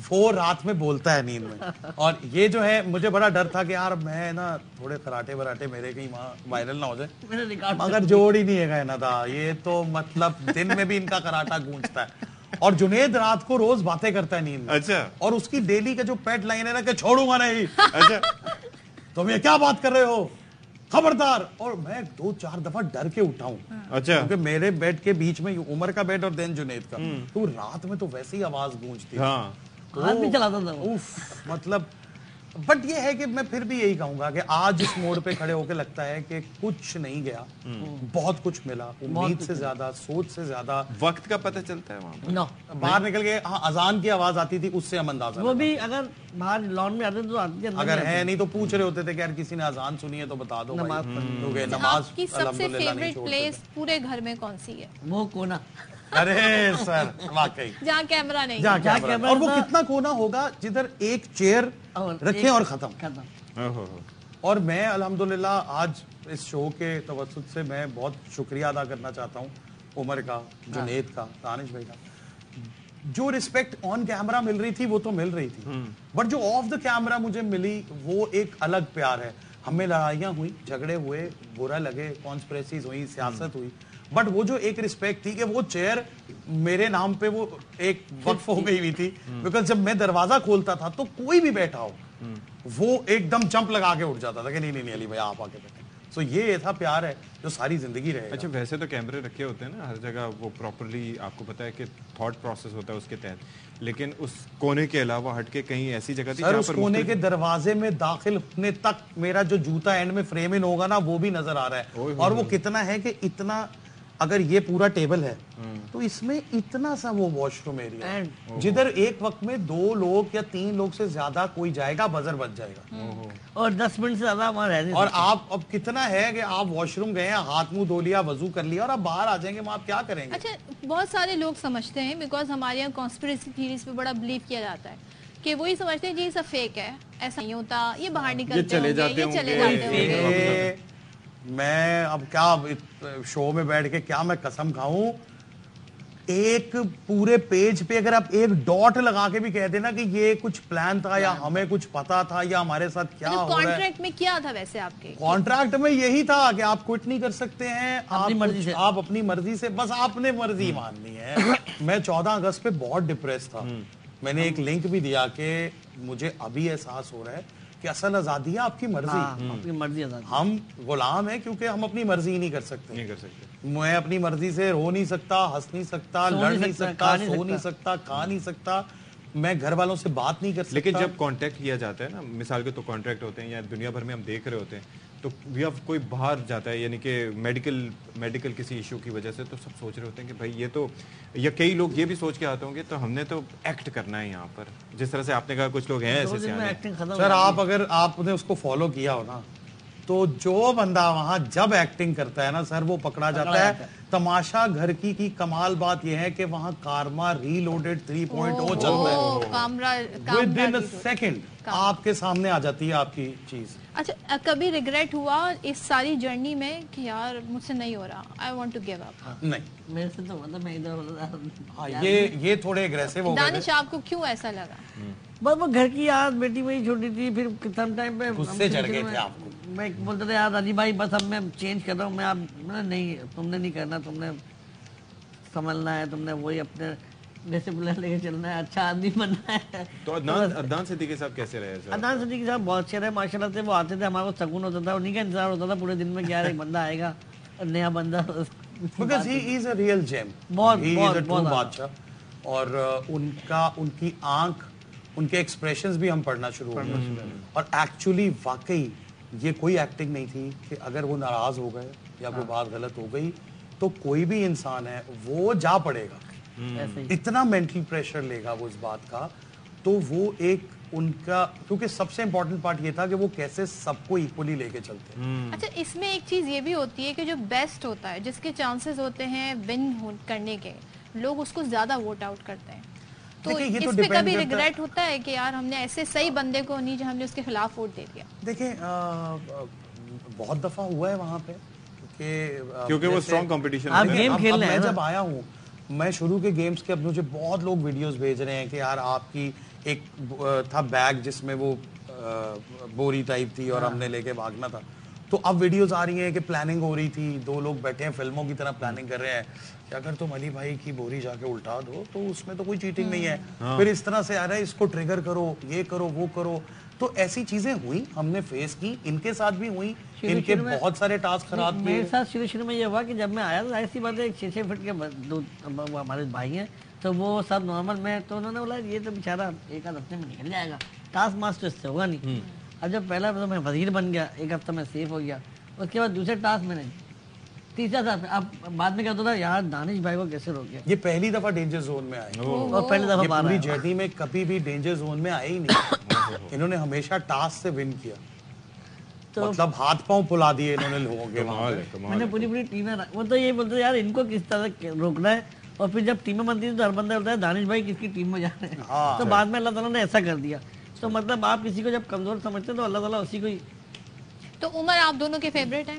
وہ رات میں بولتا ہے نیند میں, اور یہ جو ہے مجھے بڑا ڈر تھا کہ یار میں نا تھوڑے کراٹے وراٹے میرے کہیں وہاں وائرل نہ ہو جائے, مگر جوڑ ہی نہیں ہے نا تھا. یہ تو مطلب دن میں بھی ان کا کراٹا گونجتا ہے, اور جنید رات کو روز باتیں کرتا ہے نیند میں. اچھا. اور اس کی ڈیلی کا جو پیٹ لائن ہے نا کہ چھوڑوں گا نہیں. اچھا. تم یہ کیا بات کر رہے ہو, خبردار. اور میں 2-4 دفعہ ڈر کے اٹھا ہوں. اچھا. کیونکہ میرے بیڈ کے بیچ میں عمر کا بیڈ اور دین جنید کا, تو رات میں تو ویسی آواز گونجتی. ہاں, ہاتھ بھی چلاتا تھا. مطلب بٹ یہ ہے کہ میں پھر بھی یہی کہوں گا کہ آج اس موڑ پہ کھڑے ہو کے لگتا ہے کہ کچھ نہیں گیا, بہت کچھ ملا. امید سے زیادہ, سوچ سے زیادہ. وقت کا پتہ چلتا ہے وہاں باہر نکل کے. ہاں, اذان کی آواز آتی تھی, اس سے ہم اندازہ, وہ بھی اگر باہر لان میں آتے تو آتی, اگر ہے نہیں تو پوچھ رہے ہوتے تھے کہ یار کسی نے اذان سنی ہے تو بتا دو. نماز کی سب سے فیوریٹ پلیس پورے گھر میں کون سی ہے؟ وہ کونا. ارے سر واقعی جہاں کیمرہ نہیں, اور وہ کتنا کونا ہوگا جدھر ایک چیئر رکھیں اور ختم. اور میں الحمدللہ آج اس شو کے توسط سے میں بہت شکریہ ادا کرنا چاہتا ہوں عمر کا, جنید کا, دانش بھائی کا. جو رسپیکٹ آن کیمرہ مل رہی تھی وہ تو مل رہی تھی, بٹ جو آف دا کیمرہ مجھے ملی وہ ایک الگ پیار ہے. ہمیں لڑائیاں ہوئی, جھگڑے ہوئے, برا لگے, کانسپریسیز ہوئی, سیاست ہوئی, بٹ وہ جو ایک رسپیکٹ تھی کہ وہ چیئر میرے نام پہ وہ ایک وقف ہو گئی ہوئی تھی, بیکاز جب میں دروازہ کھولتا تھا تو کوئی بھی بیٹھا ہو وہ ایک دم جمپ لگا کے اٹھ جاتا تھا کہ نہیں علی بھائی آپ آ کے بیٹھے. تو یہ ایسا پیار ہے جو ساری زندگی رہے گا. اچھا ویسے تو کیمرے رکھے ہوتے ہیں نا ہر جگہ, وہ پراپرلی آپ کو پتا ہے کہ تھاٹ پروسیس ہوتا ہے اس کے تحت, لیکن اس کونے کے علاوہ ہٹ کے کہیں ایسی جگہ تھی سر اس کونے کے دروازے میں داخل ہونے تک میرا جو جوتا اینڈ میں فریم ان ہوگا نا وہ بھی نظر آ رہا ہے, اور وہ کتنا ہے کہ اتنا, اگر یہ پورا ٹیبل ہے تو اس میں اتنا سا وہ واش روم ایریا ہے جدھر ایک وقت میں 2 لوگ یا 3 لوگ سے زیادہ کوئی جائے گا بزر بچ جائے گا, اور 10 منٹ سے زیادہ وہاں رہ. اور آپ اب کتنا ہے کہ آپ واش روم گئے ہیں, ہاتھ منہ دھو لیا, وضو کر لیا, اور آپ باہر آ جائیں گے, آپ کیا کریں گے؟ اچھا بہت سارے لوگ سمجھتے ہیں, بیکاز ہمارے یہاں کانسپریسی تھیریز پہ بڑا بلیو کیا جاتا ہے کہ وہی سمجھتے ہیں جی سب فیک ہے, ایسا نہیں ہوتا, یہ باہر نکلتے ہوں گے, یہ چلے جاتے ہوں گے. میں اب کیا شو میں بیٹھ کے کیا میں قسم کھاؤں, ایک پورے پیج پہ اگر آپ ایک ڈاٹ لگا کے بھی کہہ دینا کہ یہ کچھ پلان تھا یا ہمیں کچھ پتا تھا یا ہمارے ساتھ کیا ہو رہا ہے. کانٹریکٹ میں کیا تھا ویسے آپ کے؟ کانٹریکٹ میں یہی تھا کہ آپ کوئٹ نہیں کر سکتے ہیں, آپ اپنی مرضی سے, بس آپ نے مرضی ماننی ہے. میں 14 اگست پہ بہت ڈپریس تھا, میں نے ایک لنک بھی دیا کہ مجھے ابھی احساس ہو رہا ہے کہ اصل آزادی ہے آپ کی مرضی, ہم غلام ہیں کیونکہ ہم اپنی مرضی نہیں کر سکتے. میں اپنی مرضی سے رو نہیں سکتا, ہنس نہیں سکتا, لڑ نہیں سکتا, سو نہیں سکتا, کھا نہیں سکتا, میں گھر والوں سے بات نہیں کر سکتا. لیکن جب کانٹیکٹ کیا جاتا ہے نا, مثال کے تو کانٹریکٹ ہوتے ہیں یا دنیا بھر میں ہم دیکھ رہے ہوتے ہیں, تو کوئی باہر جاتا ہے یعنی کہ میڈیکل کسی ایشو کی وجہ سے, تو سب سوچ رہے ہوتے ہیں کہ بھائی یہ تو, یا کئی لوگ یہ بھی سوچ کے آتے ہوں گے تو ہم نے تو ایکٹ کرنا ہے یہاں پر, جس طرح سے آپ نے کہا کچھ لوگ ہیں ایسے سیانے. سر آپ اگر آپ نے اس کو فالو کیا ہو نا, تو جو بندہ وہاں جب ایکٹنگ کرتا ہے نا سر وہ پکڑا جاتا ہے. تماشا گھر کی کمال بات یہ ہے کہ وہاں کارما ری لوڈڈ 3.0 چلتا ہے, ود ان سیکنڈ آپ کے سامنے آ جاتی ہے آپ کی چیز. اچھا کبھی ریگریٹ ہوا اس ساری جرنی میں کہ یار مجھ سے نہیں ہو رہا, I want to give up? نہیں میرے سے تو مطلب میں ادھر یہ تھوڑے اگریسو ہو گئے. دانش آپ کو کیوں ایسا لگا؟ بس وہ گھر کی یاد, بیٹی میری چھوٹی تھی, پھر کتنا ٹائم پہ غصے چڑھ گئے تھے آپ کو. میں بولتا تھا یار علی بھائی بس اب میں چینج کر رہا ہوں, میں اب نہیں, تم نے نہیں کرنا, تم نے سنبھلنا ہے, تم نے وہی اپنے ڈسپلن لے کے چلنا ہے, اچھا آدمی بننا ہے. تو عدنان صدیقی صاحب کیسے رہے؟ عدنان صدیقی صاحب بہت اچھے رہے ماشاءاللہ سے. وہ آتے تھے, ہمارے کو سکون ہوتا تھا, انہیں کا انتظار ہوتا تھا پورے دن میں کہ یار ایک بندہ آئے گا, نیا بندہ. Because he is a real gem. He is a true بادشاہ. اور ان کی آنکھ, ان کے ایکسپریشنز بھی ہم پڑھنا شروع ہو گئے, اور ایکچولی واقعی یہ کوئی ایکٹنگ نہیں تھی کہ اگر وہ ناراض ہو گئے یا کوئی بات غلط ہو گئی تو کوئی بھی انسان ہے وہ جا پڑے گا, اتنا مینٹل پریشر لے گا وہ اس بات کا. تو وہ ایک ان کا, کیونکہ سب سے امپورٹنٹ پارٹ یہ تھا کہ وہ کیسے سب کو ایکولی لے کے چلتے ہیں. اچھا اس میں ایک چیز یہ بھی ہوتی ہے کہ جو بیسٹ ہوتا ہے, جس کے چانسز ہوتے ہیں ون کرنے کے, لوگ اس کو زیادہ ووٹ آؤٹ کرتے ہیں. تو اس پہ کبھی ریگریٹ ہوتا ہے کہ یار ہم نے ایسے صحیح بندے کو نہیں جو ہم نے اس کے خلاف ووٹ دے دیا؟ دیکھیں بہت دفعہ ہوا ہے وہاں پہ, کیونکہ وہ اسٹرانگ کمپٹیشن. میں جب آیا ہوں, میں شروع کے گیمز کے, اب مجھے بہت لوگ ویڈیوز بھیج رہے ہیں کہ یار آپ کی ایک تھا بیگ جس میں وہ بوری ٹائپ تھی اور ہم نے لے کے بھاگنا تھا, تو اب ویڈیوز آ رہی ہیں کہ پلاننگ ہو رہی تھی, 2 لوگ بیٹھے ہیں فلموں کی طرح پلاننگ کر رہے ہیں کہ اگر تم علی بھائی کی بوری جا کے الٹا دو تو اس میں تو کوئی چیٹنگ نہیں ہے, پھر اس طرح سے آ رہا ہے اس کو ٹریگر کرو, یہ کرو, وہ کرو. تو ایسی چیزیں ہوئی, ہم نے فیس کی, ان کے ساتھ بھی ہوئی, ان کے بہت سارے ٹاسک خراب کیے. میرے ساتھ شروع میں یہ ہوا کہ جب میں آیا تو ایسی بات ہے, 6 فٹ کے ہمارے بھائی ہیں, تو وہ سب نارمل میں, تو انہوں نے بولا یہ تو بیچارہ ایک آدھ ہفتے میں نکل جائے گا, ٹاسک ماسٹر اس سے ہوگا نہیں. اب جب پہلا میں وزیر بن گیا, ایک ہفتہ میں سیف ہو گیا, اس کے بعد دوسرے ٹاسک میں نہیں, تیسرا تھا. اب بعد میں کہتا تھا یار دانش بھائی کو کیسے روکے, یہ پہلی دفعہ ڈینجر زون میں آئے, اور پہلی دفعہ پوری جرنی میں کبھی بھی ڈینجر زون میں آئے ہی نہیں. انہوں نے ہمیشہ ٹاسک سے ون کیا, مطلب ہاتھ پاؤں پلا دیے انہوں نے لوگوں کے. میں نے پوری ٹیمیں, وہ تو یہی بولتے یار ان کو کس طرح روکنا ہے, اور پھر جب ٹیمیں بنتی ہیں تو ہر بندہ ہوتا ہے دانش بھائی کس کی ٹیم میں جا رہے ہیں, تو بعد میں اللہ تعالیٰ نے ایسا کر دیا. تو مطلب آپ کسی کو جب کمزور سمجھتے ہیں تو اللہ تعالیٰ اسی کو ہی. تو عمر آپ دونوں کے فیوریٹ ہیں؟